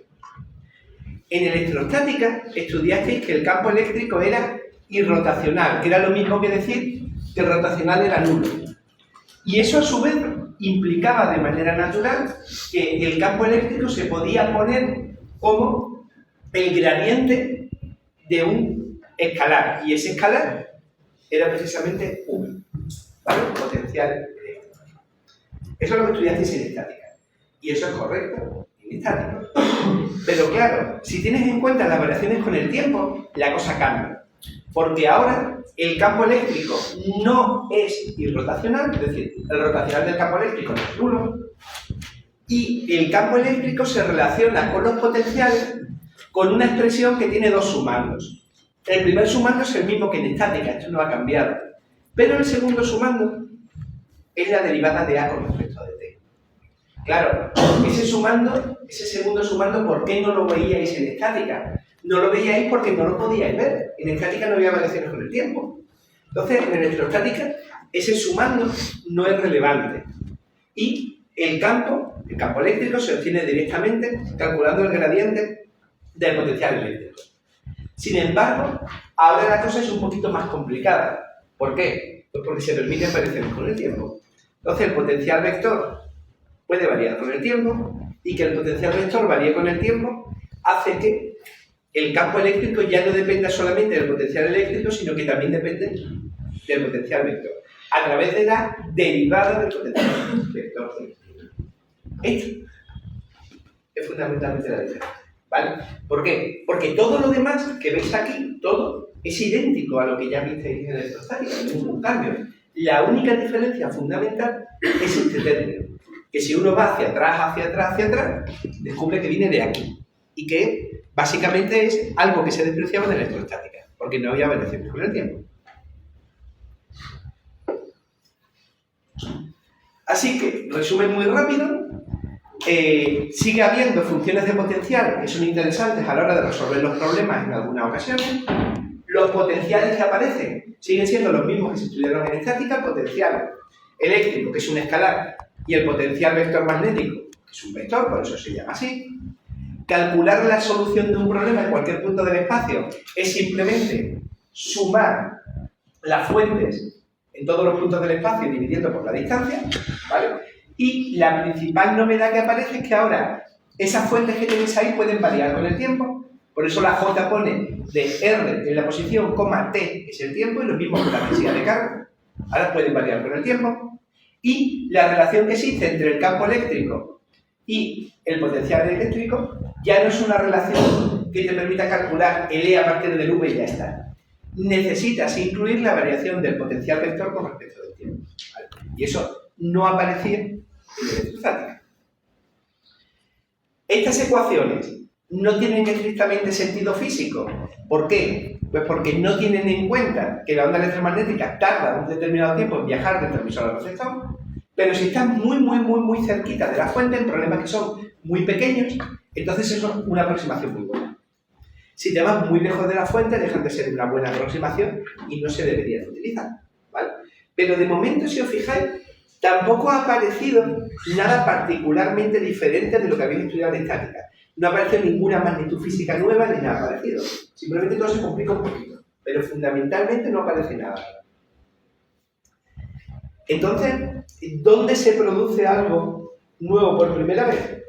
En electrostática estudiasteis que el campo eléctrico era irrotacional, que era lo mismo que decir que el rotacional era nulo. Y eso a su vez implicaba de manera natural que el campo eléctrico se podía poner como el gradiente de un escalar, y ese escalar era precisamente V, ¿vale? Potencial eléctrico. Eso es lo que estudiasteis en estática, y eso es correcto en estática. Pero claro, si tienes en cuenta las variaciones con el tiempo, la cosa cambia, porque ahora el campo eléctrico no es irrotacional, es decir, el rotacional del campo eléctrico no es nulo, y el campo eléctrico se relaciona con los potenciales con una expresión que tiene dos sumandos. El primer sumando es el mismo que en estática, esto no ha cambiado, pero el segundo sumando es la derivada de A con respecto de T. Claro, ese segundo sumando, ¿por qué no lo veíais en estática? No lo veíais porque no lo podíais ver. En estática no había variaciones con el tiempo. Entonces, en electrostática, ese sumando no es relevante. Y el campo eléctrico se obtiene directamente calculando el gradiente del potencial eléctrico. Sin embargo, ahora la cosa es un poquito más complicada. ¿Por qué? Pues porque se permiten variaciones con el tiempo. Entonces, el potencial vector puede variar con el tiempo, y que el potencial vector varíe con el tiempo hace que el campo eléctrico ya no dependa solamente del potencial eléctrico, sino que también depende del potencial vector, a través de la derivada del potencial vector eléctrico. Esto es fundamentalmente la diferencia, ¿vale? ¿Por qué? Porque todo lo demás que veis aquí, todo es idéntico a lo que ya visteis en electrostática, no hay ningún cambio. La única diferencia fundamental es este término, que si uno va hacia atrás, descubre que viene de aquí, y que básicamente es algo que se despreciaba de la electrostática, porque no había variaciones con el tiempo. Así que, resumen muy rápido, sigue habiendo funciones de potencial que son interesantes a la hora de resolver los problemas en algunas ocasiones. Los potenciales que aparecen siguen siendo los mismos que se estudiaron en estática: el potencial eléctrico, que es un escalar, y el potencial vector magnético, que es un vector, por eso se llama así. Calcular la solución de un problema en cualquier punto del espacio es simplemente sumar las fuentes en todos los puntos del espacio dividiendo por la distancia, ¿vale? Y la principal novedad que aparece es que ahora esas fuentes que tenéis ahí pueden variar con el tiempo. Por eso la J pone de R en la posición, coma T es el tiempo, y lo mismo con la densidad de carga. Ahora pueden variar con el tiempo. Y la relación que existe entre el campo eléctrico y el potencial eléctrico ya no es una relación que te permita calcular el E a partir del V y ya está. Necesitas incluir la variación del potencial vector con respecto del tiempo, ¿vale? Y eso no aparecía en la electrostática. Estas ecuaciones no tienen estrictamente sentido físico. ¿Por qué? Pues porque no tienen en cuenta que la onda electromagnética tarda un determinado tiempo en viajar del transmisor al receptor, pero si estás muy cerquita de la fuente, en problemas que son muy pequeños, entonces eso es una aproximación muy buena. Si te vas muy lejos de la fuente, dejan de ser una buena aproximación y no se deberían utilizar, ¿vale? Pero de momento, si os fijáis, tampoco ha aparecido nada particularmente diferente de lo que habéis estudiado en estática. No ha aparecido ninguna magnitud física nueva ni nada parecido. Simplemente todo se complica un poquito, pero fundamentalmente no aparece nada. Entonces, ¿dónde se produce algo nuevo por primera vez?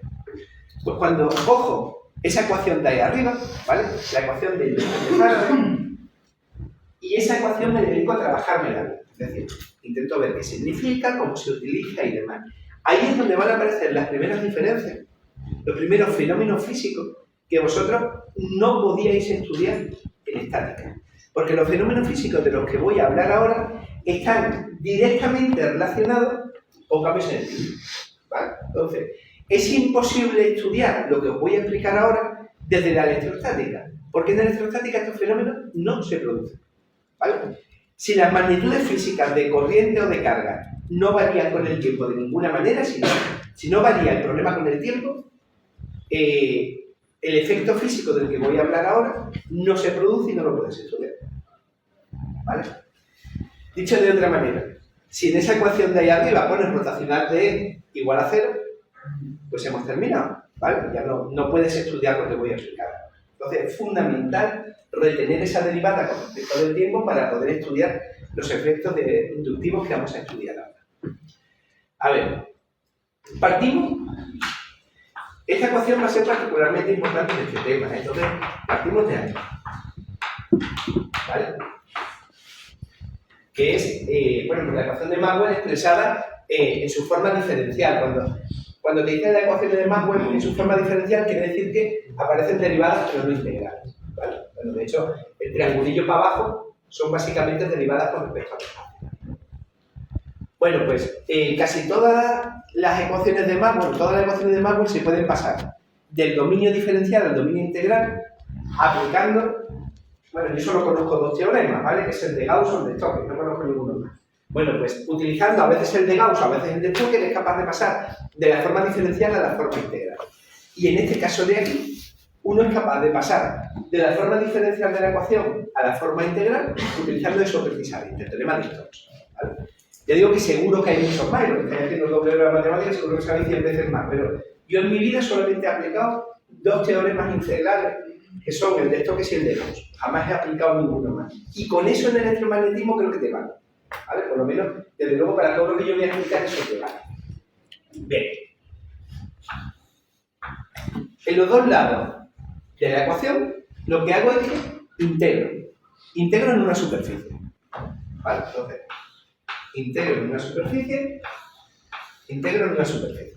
Pues cuando cojo esa ecuación de ahí arriba, ¿vale? La ecuación de Faraday, y esa ecuación me dedico a trabajármela. Es decir, intento ver qué significa, cómo se utiliza y demás. Ahí es donde van a aparecer las primeras diferencias, los primeros fenómenos físicos que vosotros no podíais estudiar en estática. Porque los fenómenos físicos de los que voy a hablar ahora están directamente relacionados con cambios en el tiempo, ¿vale? Entonces, es imposible estudiar lo que os voy a explicar ahora desde la electrostática, porque en la electrostática estos fenómenos no se producen, ¿vale? Si las magnitudes físicas de corriente o de carga no varían con el tiempo de ninguna manera, si no varía el problema con el tiempo, el efecto físico del que voy a hablar ahora no se produce y no lo puedes estudiar, ¿vale? Dicho de otra manera, si en esa ecuación de ahí arriba pones rotacional de E igual a 0, pues hemos terminado, ¿vale? Ya no puedes estudiar lo que voy a explicar. Entonces es fundamental retener esa derivada con respecto del tiempo para poder estudiar los efectos inductivos que vamos a estudiar ahora. A ver, partimos. Esta ecuación va a ser particularmente importante en este tema, ¿eh? Entonces partimos de aquí, ¿vale? Que es, bueno, la ecuación de Maxwell expresada en su forma diferencial. Cuando te dicen la ecuación de Maxwell en su forma diferencial, quiere decir que aparecen derivadas pero no integrales, ¿vale? Bueno, de hecho, el triangulillo para abajo son básicamente derivadas con respecto a la. Bueno, pues casi todas las ecuaciones de Maxwell, se pueden pasar del dominio diferencial al dominio integral aplicando. Bueno, yo solo conozco dos teoremas, ¿vale? Que es el de Gauss o el de Stokes, no conozco ninguno más. Bueno, pues utilizando a veces el de Gauss, a veces el de Stokes, es capaz de pasar de la forma diferencial a la forma integral. Y en este caso de aquí, uno es capaz de pasar de la forma diferencial de la ecuación a la forma integral utilizando eso precisamente, el teorema de Stokes, ¿vale? Ya digo que seguro que hay muchos más, y lo que estáis haciendo doble de matemática seguro que sabéis 100 veces más, pero yo en mi vida solamente he aplicado dos teoremas integrales, que son el de Stokes y el de Gauss. Jamás he aplicado ninguno más. Y con eso en el electromagnetismo creo que te vale, ¿vale? Por lo menos, desde luego, para todo lo que yo voy a explicar, eso te vale. Bien. En los dos lados de la ecuación, lo que hago es que integro en una superficie, ¿vale? Entonces, integro en una superficie.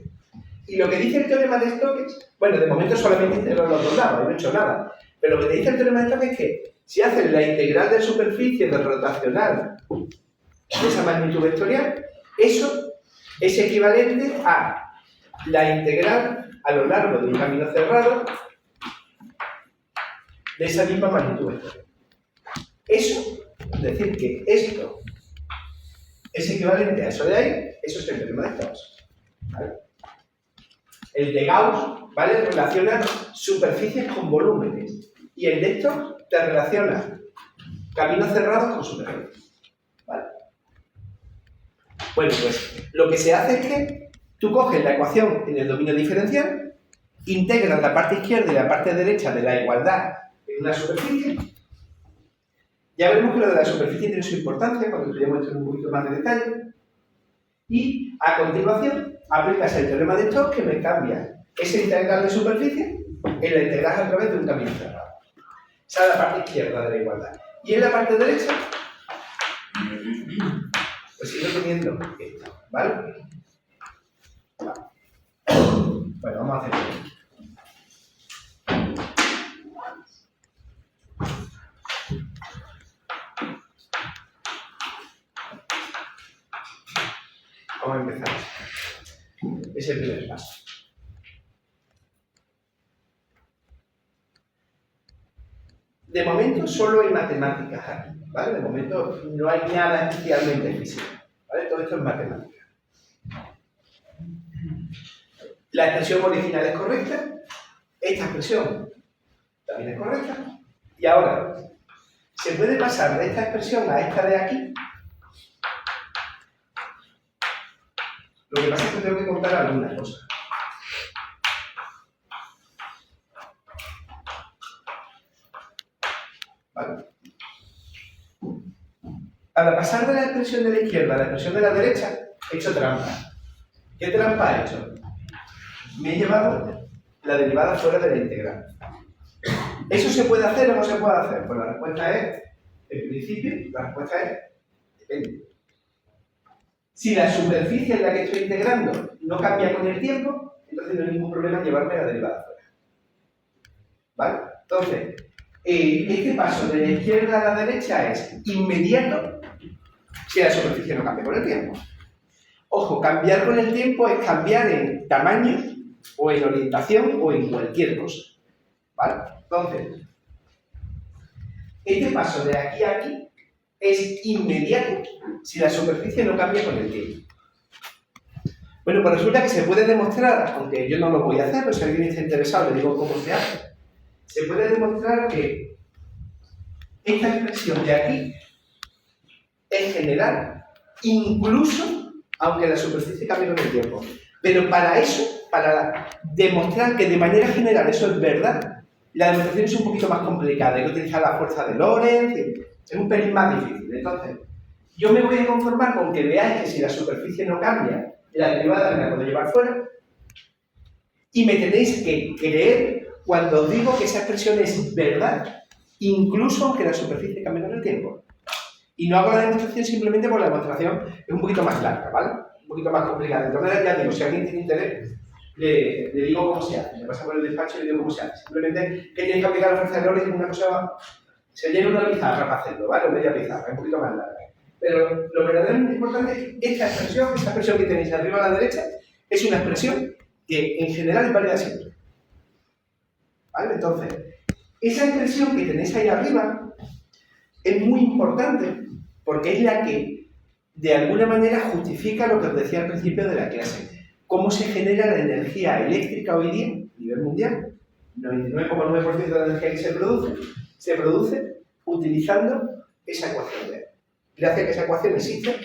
Y lo que dice el teorema de Stokes, bueno, de momento solamente integro en los dos lados, no he hecho nada. Pero lo que te dice el teorema de Stokes es que si haces la integral de superficie de rotacional de esa magnitud vectorial, eso es equivalente a la integral a lo largo de un camino cerrado de esa misma magnitud vectorial. Eso, es decir, que esto es equivalente a eso de ahí, eso es el teorema de Stokes, ¿vale? El de Gauss, ¿vale? Relaciona superficies con volúmenes. Y el de Stokes te relaciona caminos cerrados con superficies, ¿vale? Bueno, pues lo que se hace es que tú coges la ecuación en el dominio diferencial, integras la parte izquierda y la parte derecha de la igualdad en una superficie. Ya veremos que lo de la superficie tiene su importancia cuando estudiamos esto en un poquito más de detalle. Y a continuación aplicas el teorema de Stokes que me cambia esa integral de superficie en la integral a través de un camino cerrado. Esa es la parte izquierda de la igualdad. Y en la parte derecha, pues sigo teniendo esto, ¿vale? Bueno, vamos a hacer esto. Vamos a empezar. Es el primer paso. De momento solo hay matemáticas aquí, ¿vale? De momento no hay nada especialmente físico, ¿vale? Todo esto es matemática. La expresión original es correcta, esta expresión también es correcta, y ahora, ¿se puede pasar de esta expresión a esta de aquí? Lo que pasa es que tengo que contar algunas cosas. ¿Vale? Para pasar de la expresión de la izquierda a la expresión de la derecha, he hecho trampa. ¿Qué trampa he hecho? Me he llevado la derivada fuera de la integral. ¿Eso se puede hacer o no se puede hacer? Pues la respuesta es, en principio, la respuesta es, depende. Si la superficie en la que estoy integrando no cambia con el tiempo, entonces no hay ningún problema en llevarme la derivada fuera. ¿Vale? Entonces, este paso de la izquierda a la derecha es inmediato si la superficie no cambia con el tiempo. Ojo, cambiar con el tiempo es cambiar en tamaño, o en orientación, o en cualquier cosa. ¿Vale? Entonces, este paso de aquí a aquí es inmediato si la superficie no cambia con el tiempo. Bueno, pues resulta que se puede demostrar, aunque yo no lo voy a hacer, pero si alguien está interesado le digo cómo se hace, se puede demostrar que esta expresión de aquí es general, incluso aunque la superficie cambie con el tiempo. Pero para eso, para demostrar que de manera general eso es verdad, la demostración es un poquito más complicada. Hay que utilizar la fuerza de Lorentz, es un pelín más difícil. Entonces, yo me voy a conformar con que veáis que si la superficie no cambia, la derivada me la puedo llevar fuera. Y me tenéis que creer cuando os digo que esa expresión es verdad, incluso aunque la superficie cambie con el tiempo. Y no hago la demostración simplemente porque la demostración es un poquito más larga, ¿vale? Un poquito más complicada. Entonces, ya digo, si alguien tiene interés, le digo cómo se hace. Me pasa por el despacho y le digo cómo se hace. Simplemente que tienes que aplicar la fuerza de Lorentz y una cosa. Se llena una pizarra para hacerlo, ¿vale? O media pizarra, es un poquito más larga. Pero lo verdaderamente importante es que esta expresión que tenéis arriba a la derecha, es una expresión que en general es válida siempre. ¿Vale? Entonces, esa expresión que tenéis ahí arriba es muy importante porque es la que de alguna manera justifica lo que os decía al principio de la clase. Cómo se genera la energía eléctrica hoy día a nivel mundial. 99,9% de la energía que se produce utilizando esa ecuación de E. Gracias a que esa ecuación existe,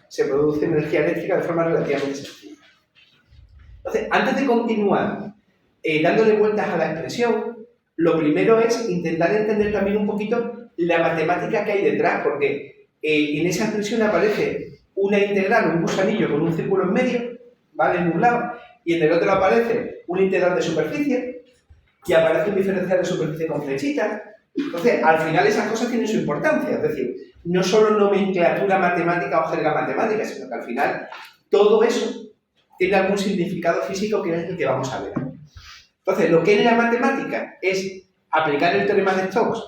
se produce energía eléctrica de forma relativamente sencilla. Entonces, antes de continuar dándole vueltas a la expresión, lo primero es intentar entender también un poquito la matemática que hay detrás, porque en esa expresión aparece una integral, un gusanillo con un círculo en medio, ¿vale? En un lado, y en el otro aparece una integral de superficie, y aparece un diferencial de superficie con flechitas. Entonces, al final esas cosas tienen su importancia, es decir, no solo nomenclatura matemática o jerga matemática, sino que al final todo eso tiene algún significado físico que es el que vamos a ver. Entonces, lo que es la matemática es aplicar el teorema de Stokes,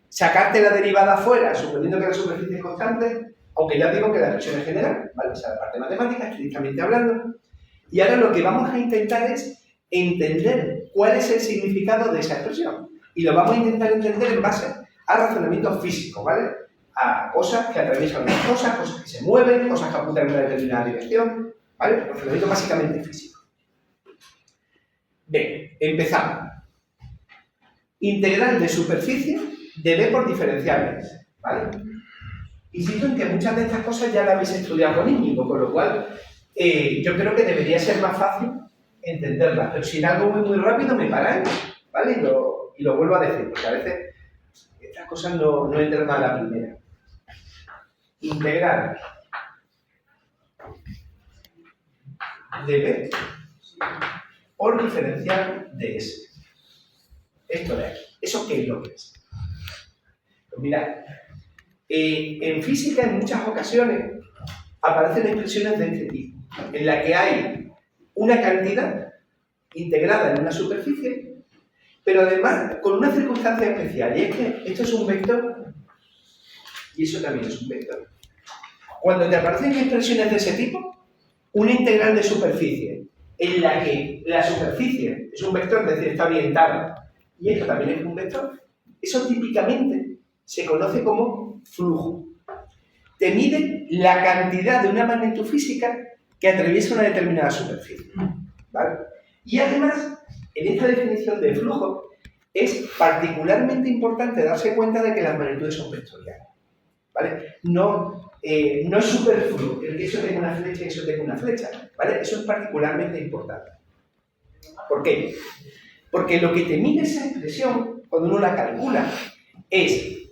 sacarte la derivada afuera, suponiendo que la superficie es constante, aunque ya digo que la expresión es general, ¿vale? Esa es la parte matemática, estrictamente hablando. Y ahora lo que vamos a intentar es entender cuál es el significado de esa expresión. Y lo vamos a intentar entender en base a razonamientos físicos, ¿vale? A cosas que atraviesan las cosas que se mueven, cosas que apuntan en una determinada dirección, ¿vale? Razonamiento básicamente físico. Bien, empezamos. Integral de superficie de B por diferenciales, ¿vale? Insisto en que muchas de estas cosas ya las habéis estudiado con Íñigo, con lo cual yo creo que debería ser más fácil entenderlas. Pero si en algo muy rápido me paráis, ¿vale? Y lo vuelvo a decir, porque a veces estas cosas no entran a la primera. Integral de B por diferencial de S. Esto de aquí. ¿Eso qué es lo que es? Pues mirad, en física en muchas ocasiones aparecen expresiones de este tipo, en la que hay una cantidad integrada en una superficie, pero además con una circunstancia especial, y es que esto es un vector y eso también es un vector. Cuando te aparecen expresiones de ese tipo, una integral de superficie en la que la superficie es un vector, es decir, está orientada, y esto también es un vector, eso típicamente se conoce como flujo. Te mide la cantidad de una magnitud física que atraviesa una determinada superficie, ¿vale? Y además, en esta definición de flujo, es particularmente importante darse cuenta de que las magnitudes son vectoriales, ¿vale? No es superfluo el que eso tenga una flecha y eso tenga una flecha, ¿vale? Eso es particularmente importante. ¿Por qué? Porque lo que te mide esa expresión, cuando uno la calcula, es,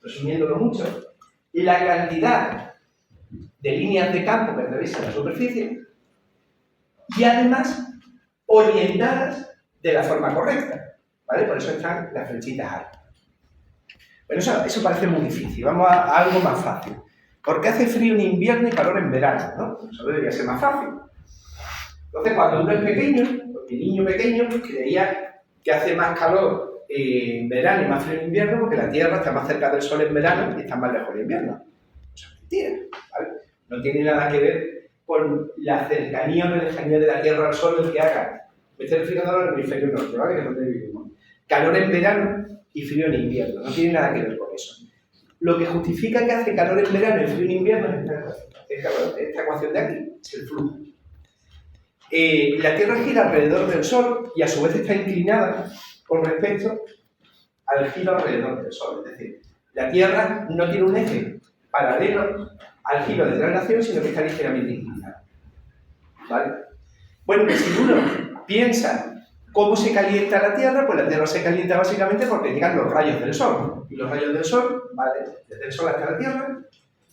resumiéndolo mucho, la cantidad de líneas de campo que atraviesan la superficie y además orientadas de la forma correcta, ¿vale? Por eso están las flechitas ahí. Pero eso parece muy difícil. Vamos a algo más fácil. ¿Por qué hace frío en invierno y calor en verano? ¿No? Eso debería ser más fácil. Entonces, cuando uno es pequeño, mi niño pequeño creía que hace más calor en verano y más frío en invierno porque la Tierra está más cerca del Sol en verano y está más lejos en invierno. Eso es mentira, ¿vale? No tiene nada que ver con la cercanía o la lejanía de la Tierra al Sol el que haga. Me estoy refiriendo al hemisferio norte, ¿vale? Que es donde vivimos. Calor en verano y frío en invierno. No tiene nada que ver con eso. Lo que justifica que hace calor en verano y frío en invierno es esta ecuación de aquí, es el flujo. La Tierra gira alrededor del Sol y a su vez está inclinada con respecto al giro alrededor del Sol. Es decir, la Tierra no tiene un eje paralelo al giro de traslación, sino que está ligeramente inclinada. ¿vale? Bueno, pues si uno piensa cómo se calienta la Tierra, pues la Tierra se calienta básicamente porque llegan los rayos del Sol. Y los rayos del Sol, ¿vale? Desde el Sol hasta la Tierra.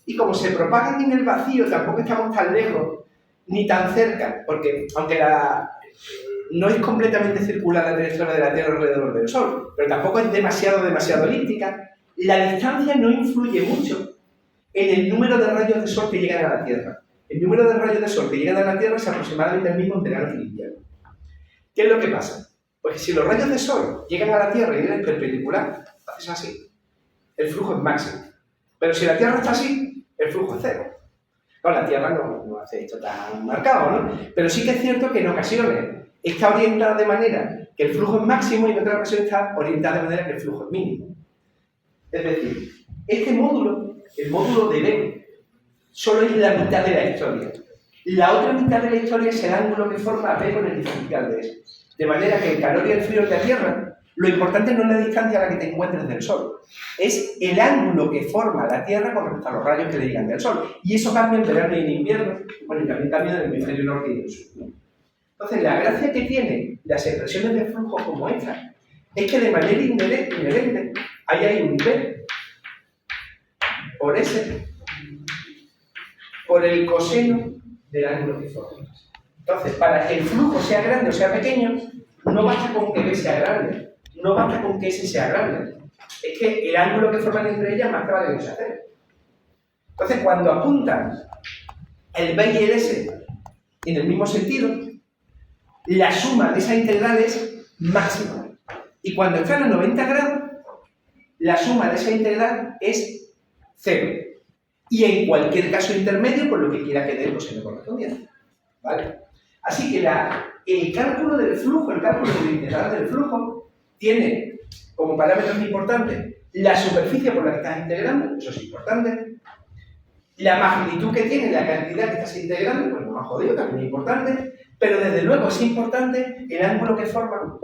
Y como se propagan en el vacío, tampoco estamos tan lejos ni tan cerca, porque aunque no es completamente circular la trayectoria de la Tierra alrededor del Sol, pero tampoco es demasiado elíptica, la distancia no influye mucho en el número de rayos de Sol que llegan a la Tierra. El número de rayos de Sol que llegan a la Tierra es aproximadamente el mismo en verano que en invierno. ¿Qué es lo que pasa? Pues que si los rayos de Sol llegan a la Tierra y vienen perpendicular, haces así, el flujo es máximo. Pero si la Tierra está así, el flujo es cero. Bueno, la Tierra no hace esto tan marcado, ¿no? Pero sí que es cierto que en ocasiones está orientada de manera que el flujo es máximo y en otra ocasión está orientada de manera que el flujo es mínimo. Es decir, este módulo, el módulo de B, solo es la mitad de la historia. La otra mitad de la historia es el ángulo que forma B con el diferencial de S. De manera que el calor y el frío de la Tierra, lo importante no es la distancia a la que te encuentres del Sol, es el ángulo que forma la Tierra con respecto a los rayos que le llegan del Sol. Y eso cambia en verano y en invierno, bueno, y también cambia en el hemisferio norte y el sur, ¿no? Entonces, la gracia que tienen las expresiones de flujo como esta es que de manera inherente ahí hay un B por S por el coseno del ángulo que forma. Entonces, para que el flujo sea grande o sea pequeño, no basta con que B sea grande, no basta con que S sea grande. Es que el ángulo que forman entre ellas más que vale que sea cero. Entonces, cuando apuntan el B y el S en el mismo sentido, la suma de esa integral es máxima. Y cuando están a 90 grados, la suma de esa integral es 0. Y en cualquier caso intermedio, por lo que quiera que dé el coseno correspondiente. ¿Vale? Así que el cálculo del flujo, el cálculo de la integral del flujo, tiene como parámetros importantes la superficie por la que estás integrando, eso es importante. La magnitud que tiene la cantidad que estás integrando, pues no me ha jodido, también es importante. Pero desde luego es importante el ángulo que forma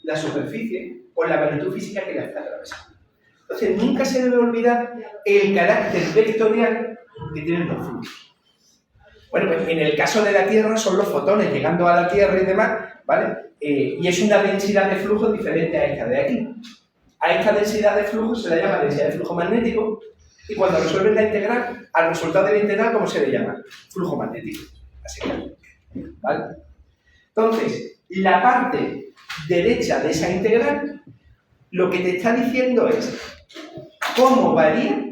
la superficie con la magnitud física que la está atravesando. Entonces nunca se debe olvidar el carácter vectorial que tienen los fluxos. Bueno, pues en el caso de la Tierra son los fotones llegando a la Tierra y demás, ¿vale? Y es una densidad de flujo diferente a esta de aquí. A esta densidad de flujo se la llama densidad de flujo magnético y cuando resuelven la integral, al resultado de la integral, ¿cómo se le llama? Flujo magnético. Así que, ¿vale? Entonces, la parte derecha de esa integral lo que te está diciendo es cómo varía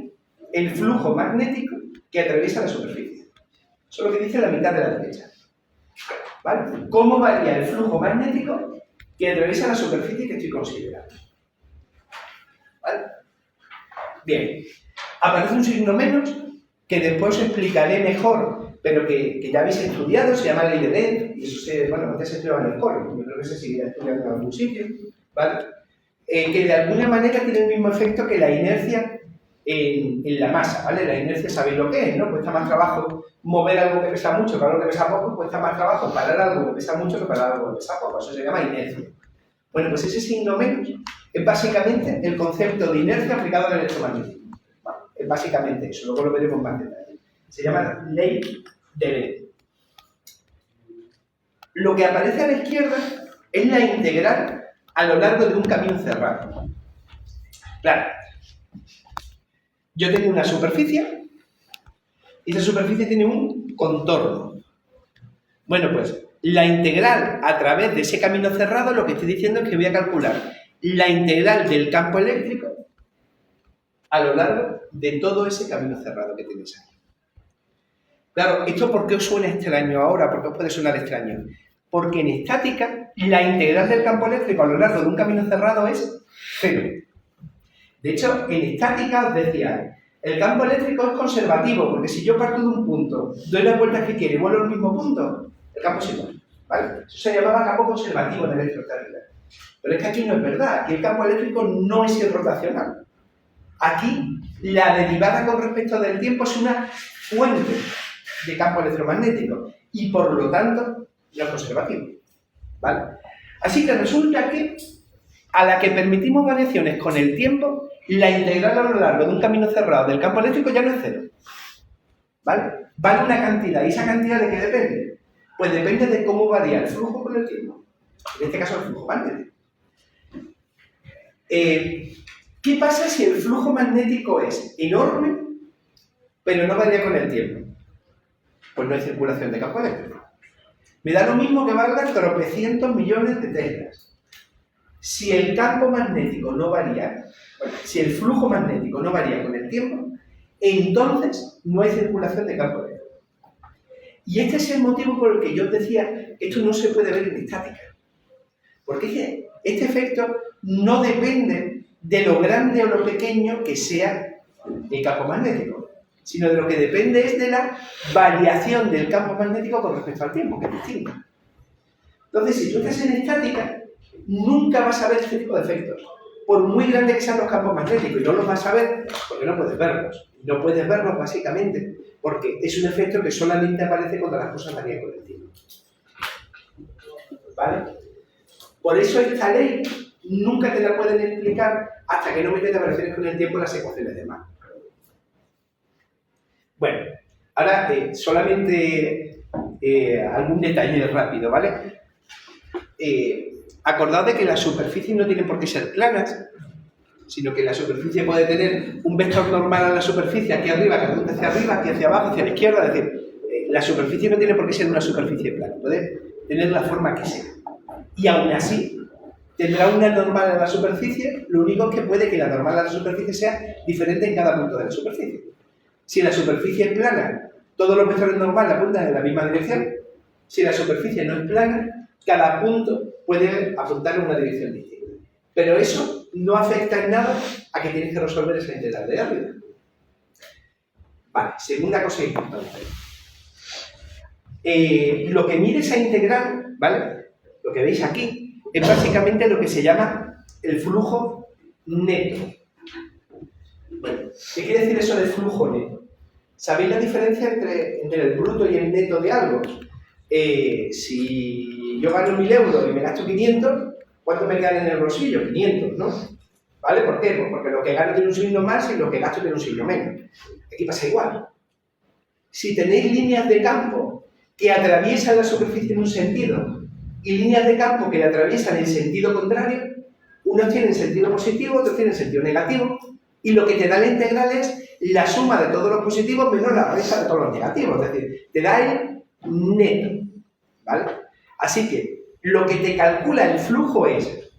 el flujo magnético que atraviesa la superficie. Eso es lo que dice la mitad de la derecha. ¿Vale? Cómo varía el flujo magnético que atraviesa la superficie que estoy considerando. ¿Vale? Bien. Aparece un signo menos que después os explicaré mejor, pero que ya habéis estudiado, se llama ley de Lenz, y eso antes se estudiaba en el cole, yo creo que se seguirá estudiando en algún sitio, ¿vale? Que de alguna manera tiene el mismo efecto que la inercia en la masa, ¿vale? La inercia sabéis lo que es, ¿no? Cuesta más trabajo mover algo que pesa mucho que algo que pesa poco, cuesta más trabajo parar algo que pesa mucho que parar algo que pesa poco, eso se llama inercia. Bueno, pues ese signo menos es básicamente el concepto de inercia aplicado al electromagnetismo. Bueno, es básicamente eso, luego lo veremos más en detalle. Se llama ley de Lenz. Lo que aparece a la izquierda es la integral a lo largo de un camino cerrado. Claro, yo tengo una superficie y esa superficie tiene un contorno. Bueno, pues la integral a través de ese camino cerrado, lo que estoy diciendo es que voy a calcular la integral del campo eléctrico a lo largo de todo ese camino cerrado que tenéis aquí. Claro, ¿esto por qué os suena extraño ahora? ¿Por qué os puede sonar extraño? Porque en estática, la integral del campo eléctrico a lo largo de un camino cerrado es 0. De hecho, en estática os decía, el campo eléctrico es conservativo, porque si yo parto de un punto, doy las vueltas que quiero y vuelvo al mismo punto, el campo es igual, ¿vale? Eso se llamaba campo conservativo en electrostática. Pero es que aquí no es verdad, aquí el campo eléctrico no es irrotacional. Aquí, la derivada con respecto del tiempo es una fuente de campo electromagnético y, por lo tanto, no es conservativo, ¿vale? Así que resulta que, a la que permitimos variaciones con el tiempo, la integral a lo largo de un camino cerrado del campo eléctrico ya no es 0, ¿vale? Vale una cantidad, ¿y esa cantidad de qué depende? Pues depende de cómo varía el flujo con el tiempo. En este caso, el flujo magnético. ¿Qué pasa si el flujo magnético es enorme, pero no varía con el tiempo? Pues no hay circulación de campo eléctrico. Me da lo mismo que valgan tropecientos millones de teslas. Si el campo magnético no varía, bueno, si el flujo magnético no varía con el tiempo, entonces no hay circulación de campo eléctrico. Y este es el motivo por el que yo os decía que esto no se puede ver en estática. Porque este efecto no depende de lo grande o lo pequeño que sea el campo magnético, sino de lo que depende es de la variación del campo magnético con respecto al tiempo, que es distinto. Entonces, si tú estás en estática, nunca vas a ver este tipo de efectos, por muy grandes que sean los campos magnéticos, y no los vas a ver porque no puedes verlos. No puedes verlos básicamente porque es un efecto que solamente aparece cuando las cosas varían con el tiempo. ¿Vale? Por eso esta ley nunca te la pueden explicar hasta que no metes las variaciones con el tiempo en las ecuaciones de Mach. Bueno, ahora solamente algún detalle rápido, ¿vale? Acordad de que las superficies no tienen por qué ser planas, sino que la superficie puede tener un vector normal a la superficie, aquí arriba, que apunta hacia arriba, aquí hacia abajo, hacia la izquierda, es decir, la superficie no tiene por qué ser una superficie plana, puede tener la forma que sea. Y aún así, tendrá una normal a la superficie, lo único es que puede que la normal a la superficie sea diferente en cada punto de la superficie. Si la superficie es plana, todos los vectores normales apuntan en la misma dirección. Si la superficie no es plana, cada punto puede apuntar en una dirección distinta. Pero eso no afecta en nada a que tienes que resolver esa integral de arriba. Vale, segunda cosa importante. Lo que mide esa integral, ¿vale? Lo que veis aquí, es básicamente lo que se llama el flujo neto. Bueno, ¿qué quiere decir eso del flujo neto? ¿Sabéis la diferencia entre el bruto y el neto de algo? Si yo gano 1.000 euros y me gasto 500, ¿cuánto me quedan en el bolsillo? 500, ¿no? ¿Vale? ¿Por qué? Pues porque lo que gano tiene un signo más y lo que gasto tiene un signo menos. Aquí pasa igual. Si tenéis líneas de campo que atraviesan la superficie en un sentido y líneas de campo que la atraviesan en sentido contrario, unos tienen sentido positivo, otros tienen sentido negativo, y lo que te da la integral es la suma de todos los positivos menos la resta de todos los negativos, es decir, te da el neto, ¿vale? Así que lo que te calcula el flujo es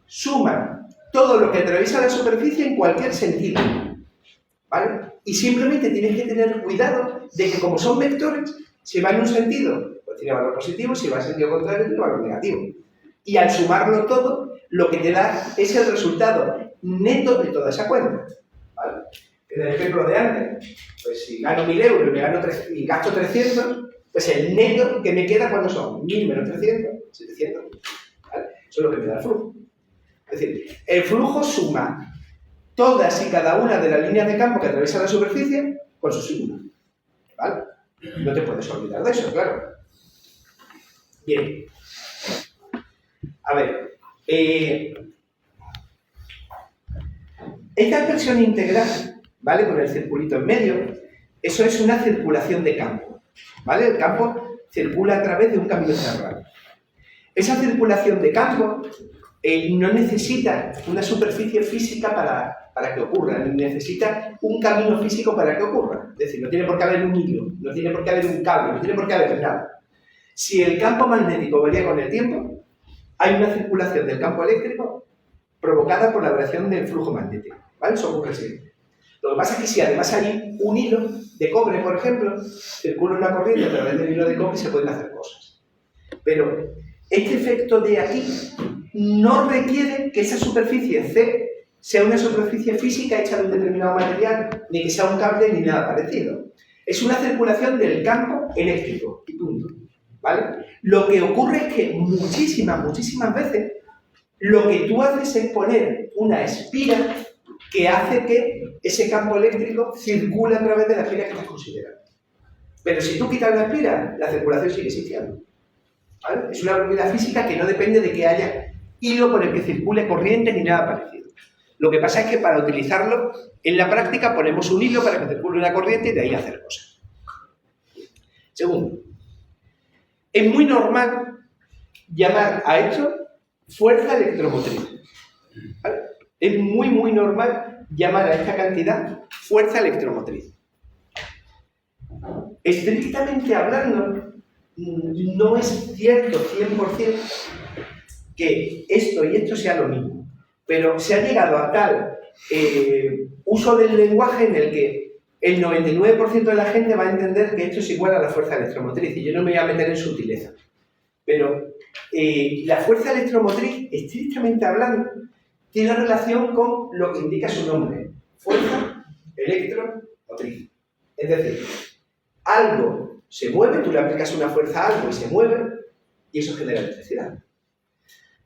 suma todo lo que atraviesa la superficie en cualquier sentido, ¿vale? Y simplemente tienes que tener cuidado de que como son vectores, si va en un sentido, pues tiene valor positivo, si va en sentido contrario, tiene valor negativo. Y al sumarlo todo, lo que te da es el resultado neto de toda esa cuenta, ¿vale? En el ejemplo de antes, pues si gano 1.000 euros y gasto 300, pues el neto que me queda, ¿cuántos son? 1.000 menos 300, 700, ¿vale? Eso es lo que me da el flujo. Es decir, el flujo suma todas y cada una de las líneas de campo que atraviesan la superficie con su signo, ¿vale? No te puedes olvidar de eso, claro. Bien. A ver, esta expresión integral, ¿vale? Con el circulito en medio, eso es una circulación de campo, ¿vale? El campo circula a través de un camino cerrado. Esa circulación de campo no necesita una superficie física para que ocurra, necesita un camino físico para que ocurra. Es decir, no tiene por qué haber un hilo, no tiene por qué haber un cable, no tiene por qué haber nada. Si el campo magnético varía con el tiempo, hay una circulación del campo eléctrico provocada por la variación del flujo magnético, ¿vale? Eso ocurre siempre. Lo que pasa es que si además hay un hilo de cobre, por ejemplo, circula una corriente a través del hilo de cobre y se pueden hacer cosas. Pero este efecto de aquí no requiere que esa superficie C sea una superficie física hecha de un determinado material, ni que sea un cable ni nada parecido. Es una circulación del campo eléctrico y punto, ¿vale? Lo que ocurre es que muchísimas veces lo que tú haces es poner una espira que hace que ese campo eléctrico circule a través de la espira que estás considerando. Pero si tú quitas la espira, la circulación sigue existiendo, ¿vale? Es una propiedad física que no depende de que haya hilo por el que circule corriente ni nada parecido. Lo que pasa es que para utilizarlo en la práctica ponemos un hilo para que circule una corriente y de ahí hacer cosas. Segundo, es muy normal llamar a esto fuerza electromotriz. ¿Vale? Es muy, muy normal llamar a esta cantidad fuerza electromotriz. Estrictamente hablando, no es cierto 100% que esto y esto sea lo mismo, pero se ha llegado a tal uso del lenguaje en el que el 99% de la gente va a entender que esto es igual a la fuerza electromotriz, y yo no me voy a meter en sutileza. Pero la fuerza electromotriz, estrictamente hablando, tiene relación con lo que indica su nombre, fuerza electromotriz. Es decir, algo se mueve, tú le aplicas una fuerza a algo y se mueve, y eso genera electricidad.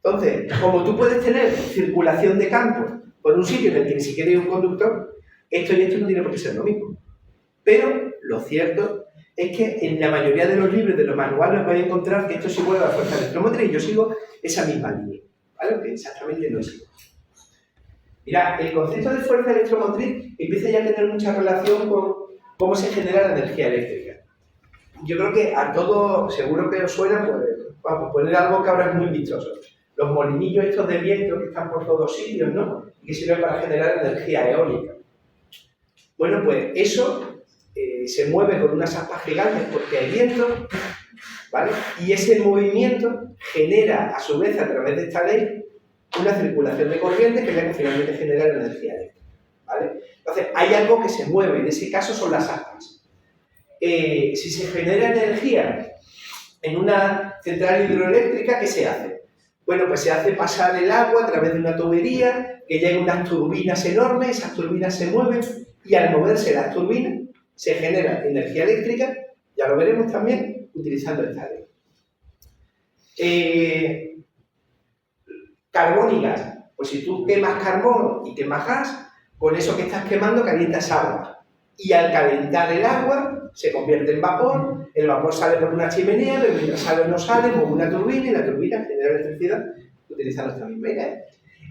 Entonces, como tú puedes tener circulación de campos por un sitio en el que ni siquiera hay un conductor, esto y esto no tiene por qué ser lo mismo. Pero lo cierto es que en la mayoría de los libros, de los manuales, vais a encontrar que esto es igual a la fuerza electromotriz, y yo sigo esa misma línea, ¿vale? Que exactamente no es igual. Mira, el concepto de fuerza electromotriz empieza ya a tener mucha relación con cómo se genera la energía eléctrica. Yo creo que a todos, seguro que os suena, pues, vamos, poner algo que ahora es muy vistoso. Los molinillos estos de viento que están por todos sitios, ¿no? Y que sirven para generar energía eólica. Bueno, pues eso se mueve con unas aspas gigantes porque hay viento, ¿vale? Y ese movimiento genera, a su vez, a través de esta ley, una circulación de corriente que es la que finalmente genera la energía eléctrica, ¿vale? Entonces, hay algo que se mueve, en ese caso son las aspas. Si se genera energía en una central hidroeléctrica, ¿qué se hace? Bueno, pues se hace pasar el agua a través de una tubería, que llegan unas turbinas enormes, esas turbinas se mueven, y al moverse las turbinas se genera energía eléctrica, ya lo veremos también, utilizando esta ley. Carbón y gas. Pues si tú quemas carbón y quemas gas, con eso que estás quemando calientas agua. Y al calentar el agua, se convierte en vapor, el vapor sale por una chimenea, pero mientras sale no sale, mueve una turbina y la turbina genera electricidad utilizando esta misma idea.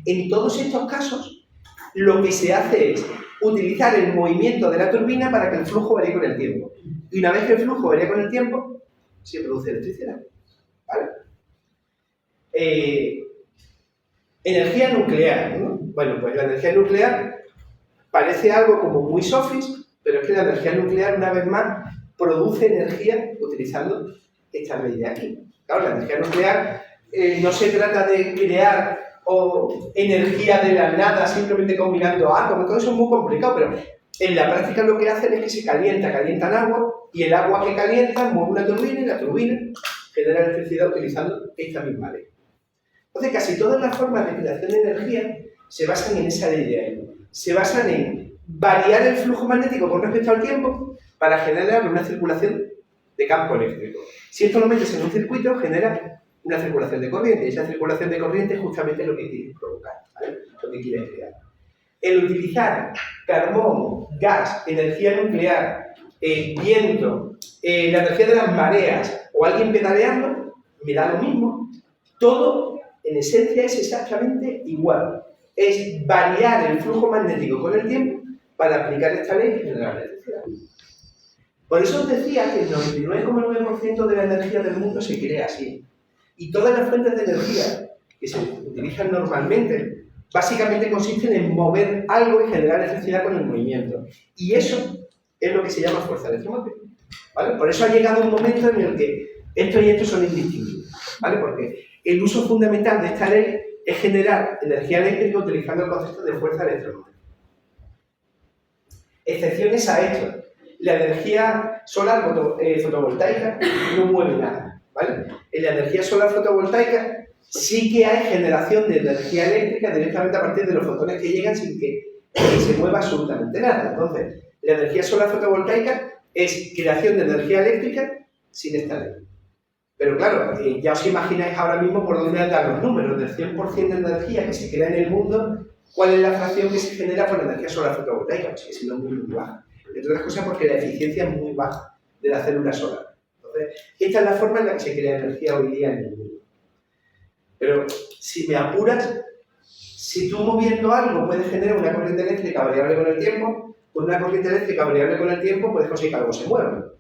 En todos estos casos, lo que se hace es utilizar el movimiento de la turbina para que el flujo varíe con el tiempo. Y una vez que el flujo varía con el tiempo, se produce electricidad. ¿Vale? Energía nuclear, ¿no? Bueno, pues la energía nuclear parece algo como muy sofis, pero es que la energía nuclear, una vez más, produce energía utilizando esta ley de aquí. Claro, la energía nuclear no se trata de crear energía de la nada simplemente combinando átomos, todo eso es muy complicado, pero en la práctica lo que hacen es que se calientan agua, y el agua que calientan mueve una turbina, y la turbina genera electricidad utilizando esta misma ley. Entonces, casi todas las formas de creación de energía se basan en esa ley de ahí. Se basan en variar el flujo magnético con respecto al tiempo para generar una circulación de campo eléctrico. Si esto lo metes en un circuito, genera una circulación de corriente, y esa circulación de corriente es justamente lo que quieres provocar, ¿vale? Lo que quieres crear. El utilizar carbón, gas, energía nuclear, viento, la energía de las mareas o alguien pedaleando, me da lo mismo. Todo, en esencia, es exactamente igual. Es variar el flujo magnético con el tiempo para aplicar esta ley y generar electricidad. Por eso os decía que el 99,9% de la energía del mundo se crea así. Y todas las fuentes de energía que se utilizan normalmente, básicamente consisten en mover algo y generar electricidad con el movimiento. Y eso es lo que se llama fuerza electromotriz, ¿vale? Por eso ha llegado un momento en el que esto y esto son indistinguibles, ¿vale? Porque el uso fundamental de esta ley es generar energía eléctrica utilizando el concepto de fuerza electromotriz. Excepciones a esto. La energía solar fotovoltaica no mueve nada, ¿vale? En la energía solar fotovoltaica sí que hay generación de energía eléctrica directamente a partir de los fotones que llegan sin que se mueva absolutamente nada. Entonces, la energía solar fotovoltaica es creación de energía eléctrica sin esta ley. Pero claro, ya os imagináis ahora mismo por dónde andan los números. Del 100% de energía que se crea en el mundo, ¿cuál es la fracción que se genera por energía solar fotovoltaica? Pues sigue siendo muy, muy baja. Entre otras cosas porque la eficiencia es muy baja de la célula solar. Entonces, esta es la forma en la que se crea energía hoy día en el mundo. Pero, si me apuras, si tú moviendo algo puedes generar una corriente eléctrica variable con el tiempo, pues una corriente eléctrica variable con el tiempo puedes conseguir que algo se mueva,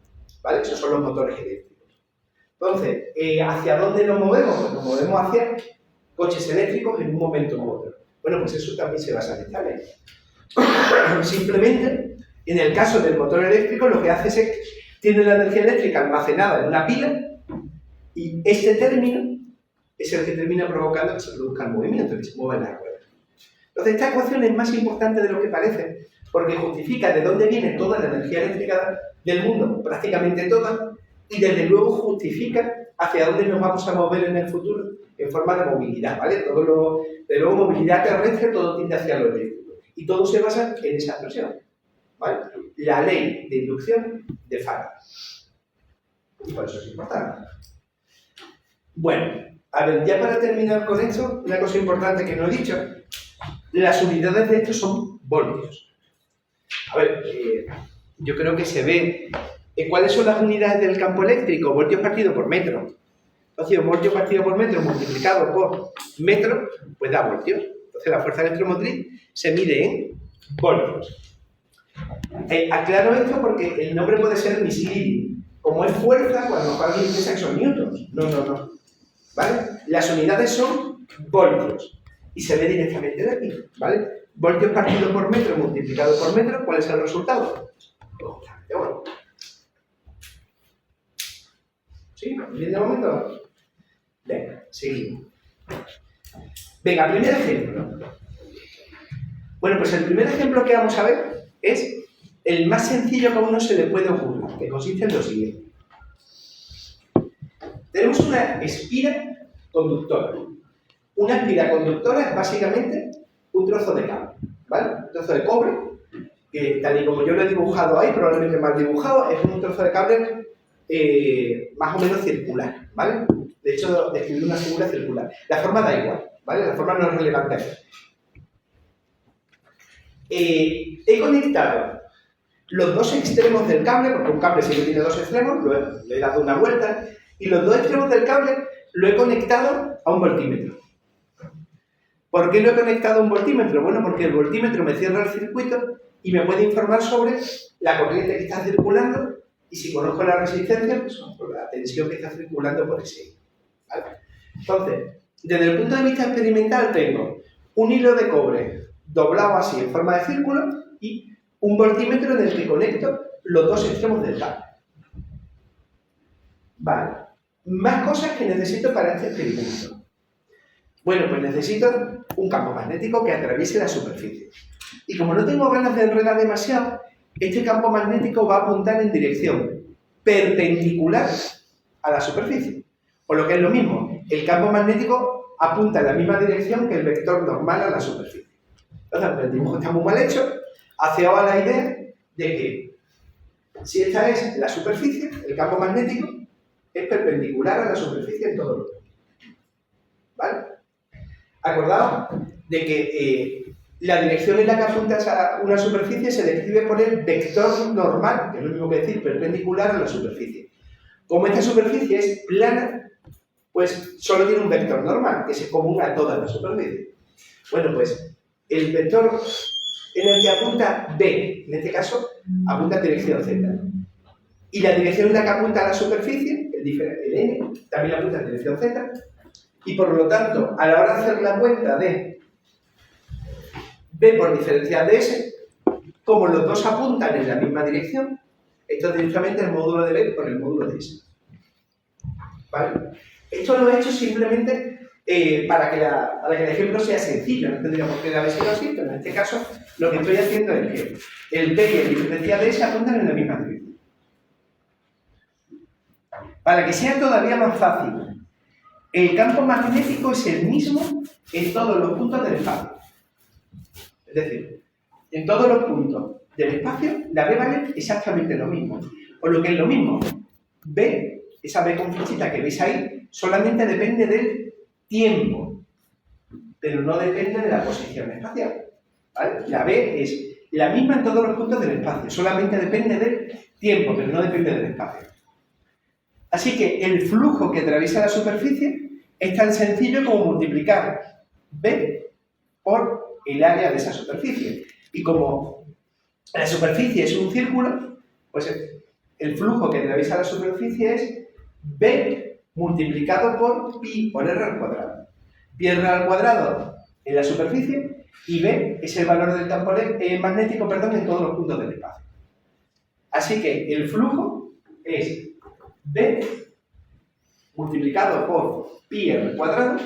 ¿vale? Esos son los motores eléctricos. Entonces, ¿hacia dónde nos movemos? Pues nos movemos hacia coches eléctricos en un momento u otro. Bueno, pues eso también se basa en esta ley. Simplemente, en el caso del motor eléctrico, lo que hace es que tiene la energía eléctrica almacenada en una pila y este término es el que termina provocando que se produzca el movimiento, que se mueva la rueda. Entonces, esta ecuación es más importante de lo que parece, porque justifica de dónde viene toda la energía eléctrica del mundo, prácticamente toda, y desde luego justifica hacia dónde nos vamos a mover en el futuro en forma de movilidad, ¿vale? De luego, movilidad terrestre, todo tiende hacia lo eléctrico. Y todo se basa en esa expresión, ¿vale? La ley de inducción de Faraday. Y por eso es importante. Bueno, a ver, ya para terminar con esto, una cosa importante que no he dicho, las unidades de esto son voltios. A ver, yo creo que se ve. ¿Cuáles son las unidades del campo eléctrico? Voltios partido por metro. Entonces, voltios partido por metro multiplicado por metro, pues da voltios. Entonces, la fuerza electromotriz se mide en voltios. Aclaro esto porque el nombre puede ser misleading. Como es fuerza, cuando alguien piensa que son newtons. No. ¿Vale? Las unidades son voltios. Y se ve directamente de aquí. ¿Vale? Voltios partido por metro multiplicado por metro, ¿cuál es el resultado? Bueno. ¿Sí? ¿Bien de momento? Venga, seguimos. Venga, primer ejemplo. Bueno, pues el primer ejemplo que vamos a ver es el más sencillo que a uno se le puede ocurrir, que consiste en lo siguiente. Tenemos una espira conductora. Una espira conductora es básicamente un trozo de cable, ¿vale? Un trozo de cobre, que tal y como yo lo he dibujado ahí, probablemente mal dibujado, es un trozo de cable más o menos circular, ¿vale? De hecho, describir una figura circular. La forma da igual, ¿vale? La forma no es relevante. He conectado los dos extremos del cable, porque un cable siempre tiene dos extremos, le he dado una vuelta, y los dos extremos del cable lo he conectado a un voltímetro. ¿Por qué lo he conectado a un voltímetro? Bueno, porque el voltímetro me cierra el circuito y me puede informar sobre la corriente que está circulando. Y si conozco la resistencia, pues la tensión que está circulando por ese. ¿Vale? Entonces, desde el punto de vista experimental tengo un hilo de cobre doblado así en forma de círculo y un voltímetro en el que conecto los dos extremos del cable. Vale. Más cosas que necesito para este experimento. Bueno, pues necesito un campo magnético que atraviese la superficie. Y como no tengo ganas de enredar demasiado, este campo magnético va a apuntar en dirección perpendicular a la superficie. O lo que es lo mismo, el campo magnético apunta en la misma dirección que el vector normal a la superficie. Entonces, el dibujo está muy mal hecho, hace ahora la idea de que si esta es la superficie, el campo magnético es perpendicular a la superficie en todo lo que. ¿Vale? Acordaos de que la dirección en la que apuntas a una superficie se describe por el vector normal, que es lo mismo que decir perpendicular a la superficie. Como esta superficie es plana, pues solo tiene un vector normal, que es común a toda la superficie. Bueno, pues el vector en el que apunta B, en este caso, apunta en dirección Z. Y la dirección en la que apunta a la superficie, el N, también apunta en dirección Z. Y por lo tanto, a la hora de hacer la cuenta de B por diferencial de S, como los dos apuntan en la misma dirección, esto es directamente el módulo de B por el módulo de S. ¿Vale? Esto lo he hecho simplemente para que el ejemplo sea sencillo, no tendría por qué haber sido así, pero en este caso lo que estoy haciendo es que el B y el diferencial de S apuntan en la misma dirección. Para que sea todavía más fácil, el campo magnético es el mismo en todos los puntos del espacio. Es decir, en todos los puntos del espacio, la B vale exactamente lo mismo. Por lo que es lo mismo, B, esa B con flechita que veis ahí, solamente depende del tiempo, pero no depende de la posición espacial. ¿Vale? La B es la misma en todos los puntos del espacio, solamente depende del tiempo, pero no depende del espacio. Así que el flujo que atraviesa la superficie es tan sencillo como multiplicar B por el área de esa superficie. Y como la superficie es un círculo, pues el flujo que atraviesa la superficie es B multiplicado por pi por r al cuadrado. Pi r al cuadrado en la superficie y b es el valor del campo magnético, en todos los puntos del espacio. Así que el flujo es b multiplicado por pi r al cuadrado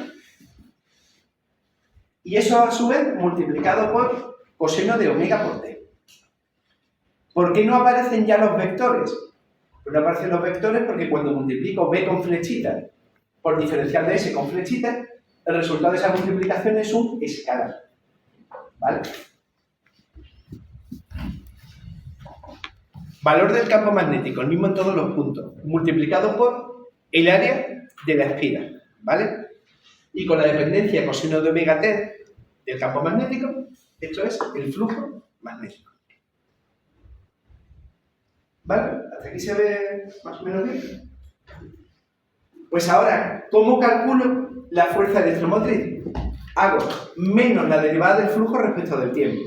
y eso a su vez multiplicado por coseno de omega por t. ¿Por qué no aparecen ya los vectores? Pues no aparecen los vectores porque cuando multiplico b con flechita por diferencial de s con flechita, el resultado de esa multiplicación es un escalar. ¿Vale? Valor del campo magnético, el mismo en todos los puntos, multiplicado por el área de la espira. ¿Vale? Y con la dependencia coseno de omega t del campo magnético, esto es el flujo magnético. ¿Vale? ¿Hasta aquí se ve más o menos bien? Pues ahora, ¿cómo calculo la fuerza electromotriz? Hago menos la derivada del flujo respecto del tiempo.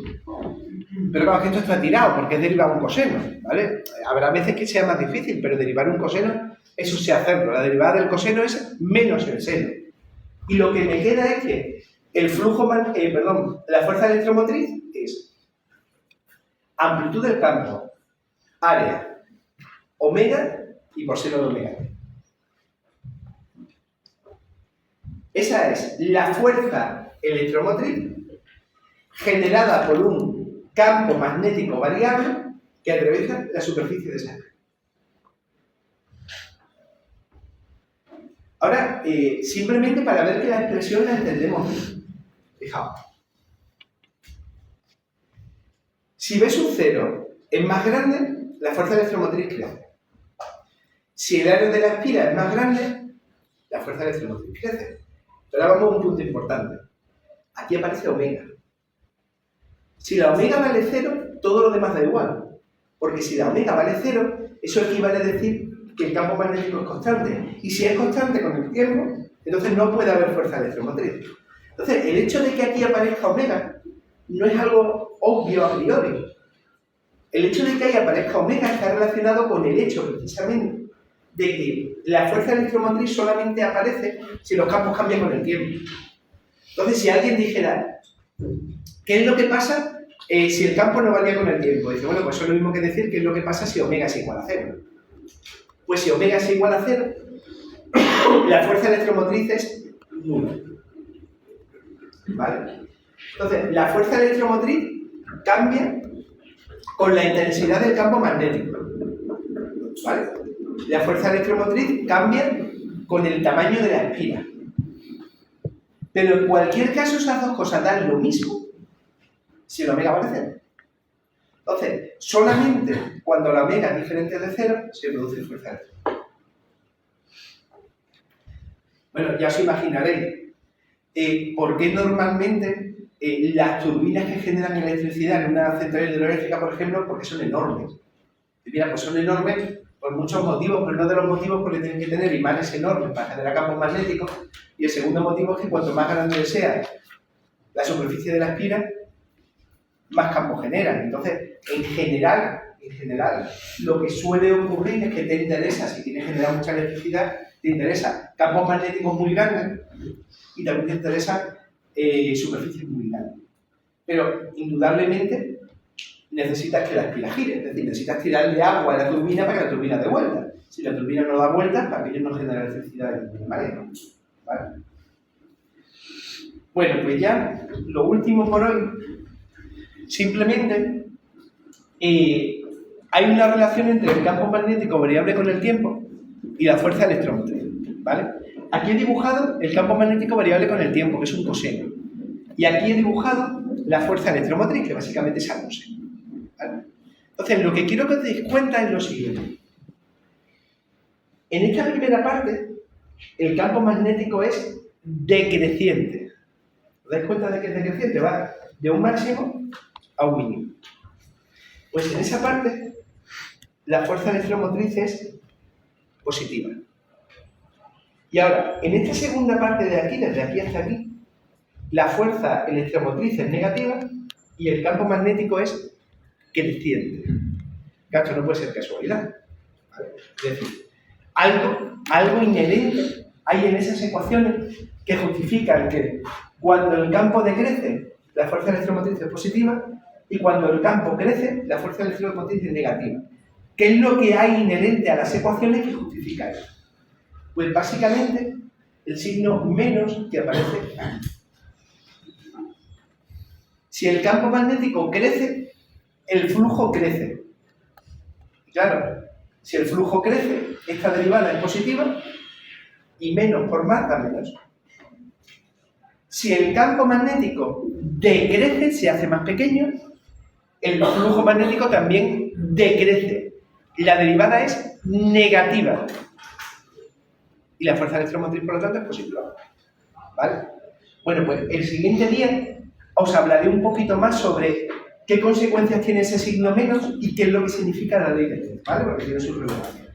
Pero claro, que esto está tirado, porque es derivar un coseno, ¿vale? Habrá veces que sea más difícil, pero derivar un coseno, eso sí hacerlo. La derivada del coseno es menos el seno. Y lo que me queda es que el flujo, la fuerza electromotriz es amplitud del campo, área, omega y por seno de omega. Esa es la fuerza electromotriz generada por un campo magnético variable que atraviesa la superficie de esa esfera. Ahora, simplemente para ver que la expresión la entendemos bien. Fijaos. Si B sub 0 es más grande, la fuerza electromotriz crece. Si el área de la espira es más grande, la fuerza electromotriz crece. Pero ahora vamos a un punto importante. Aquí aparece omega. Si la omega vale 0, todo lo demás da igual. Porque si la omega vale 0, eso equivale a decir que el campo magnético es constante. Y si es constante con el tiempo, entonces no puede haber fuerza electromotriz. Entonces, el hecho de que aquí aparezca omega no es algo obvio a priori. El hecho de que ahí aparezca omega está relacionado con el hecho, precisamente, de que la fuerza electromotriz solamente aparece si los campos cambian con el tiempo. Entonces, si alguien dijera, ¿qué es lo que pasa si el campo no varía con el tiempo? Dice, bueno, pues eso es lo mismo que decir qué es lo que pasa si omega es igual a 0. Pues si omega es igual a 0, la fuerza electromotriz es nula. ¿Vale? Entonces, la fuerza electromotriz cambia con la intensidad del campo magnético. ¿Vale? La fuerza electromotriz cambia con el tamaño de la espira. Pero en cualquier caso, esas dos cosas dan lo mismo si el omega vale 0. Entonces, solamente cuando la omega es diferente de 0 se produce fuerza electromotriz. Bueno, ya os imaginaréis por qué normalmente las turbinas que generan electricidad en una central hidroeléctrica, por ejemplo, porque son enormes. Y mira, pues son enormes por muchos motivos, pero uno de los motivos porque tienen que tener imanes enormes para generar campos magnéticos, y el segundo motivo es que cuanto más grande sea la superficie de la espira, más campos generan. Entonces, en general, lo que suele ocurrir es que te interesa, si tienes que generar mucha electricidad, te interesa campos magnéticos muy grandes y también te interesa superficies muy grandes. Pero, indudablemente, necesitas que la espira gire, es decir, necesitas tirarle agua a la turbina para que la turbina dé vuelta. Si la turbina no da vueltas, para que ello no genera electricidad de ninguna manera. ¿Vale? Bueno, pues ya, lo último por hoy, simplemente hay una relación entre el campo magnético variable con el tiempo y la fuerza electromotriz. ¿Vale? Aquí he dibujado el campo magnético variable con el tiempo, que es un coseno. Y aquí he dibujado la fuerza electromotriz, que básicamente es a coseno. ¿Vale? Entonces, lo que quiero que os deis cuenta es lo siguiente. En esta primera parte, el campo magnético es decreciente. ¿Os dais cuenta de que es decreciente? Va de un máximo a un mínimo. Pues en esa parte, la fuerza electromotriz es positiva. Y ahora, en esta segunda parte de aquí, desde aquí hasta aquí, la fuerza electromotriz es negativa y el campo magnético es creciente. Esto no puede ser casualidad. ¿Vale? Es decir, Algo inherente hay en esas ecuaciones que justifican que cuando el campo decrece, la fuerza electromotriz es positiva y cuando el campo crece, la fuerza electromotriz es negativa. ¿Qué es lo que hay inherente a las ecuaciones que justifica eso? Pues básicamente el signo menos que aparece aquí. Si el campo magnético crece, el flujo crece. Claro, si el flujo crece, esta derivada es positiva y menos por más da menos. Si el campo magnético decrece, se hace más pequeño, el flujo magnético también decrece. La derivada es negativa. Y la fuerza electromotriz, por lo tanto, es positiva. ¿Vale? Bueno, pues el siguiente día os hablaré un poquito más sobre qué consecuencias tiene ese signo menos y qué es lo que significa la ley de Lenz, ¿vale? Porque tiene su relevancia.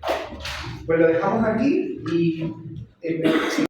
Pues lo dejamos aquí y...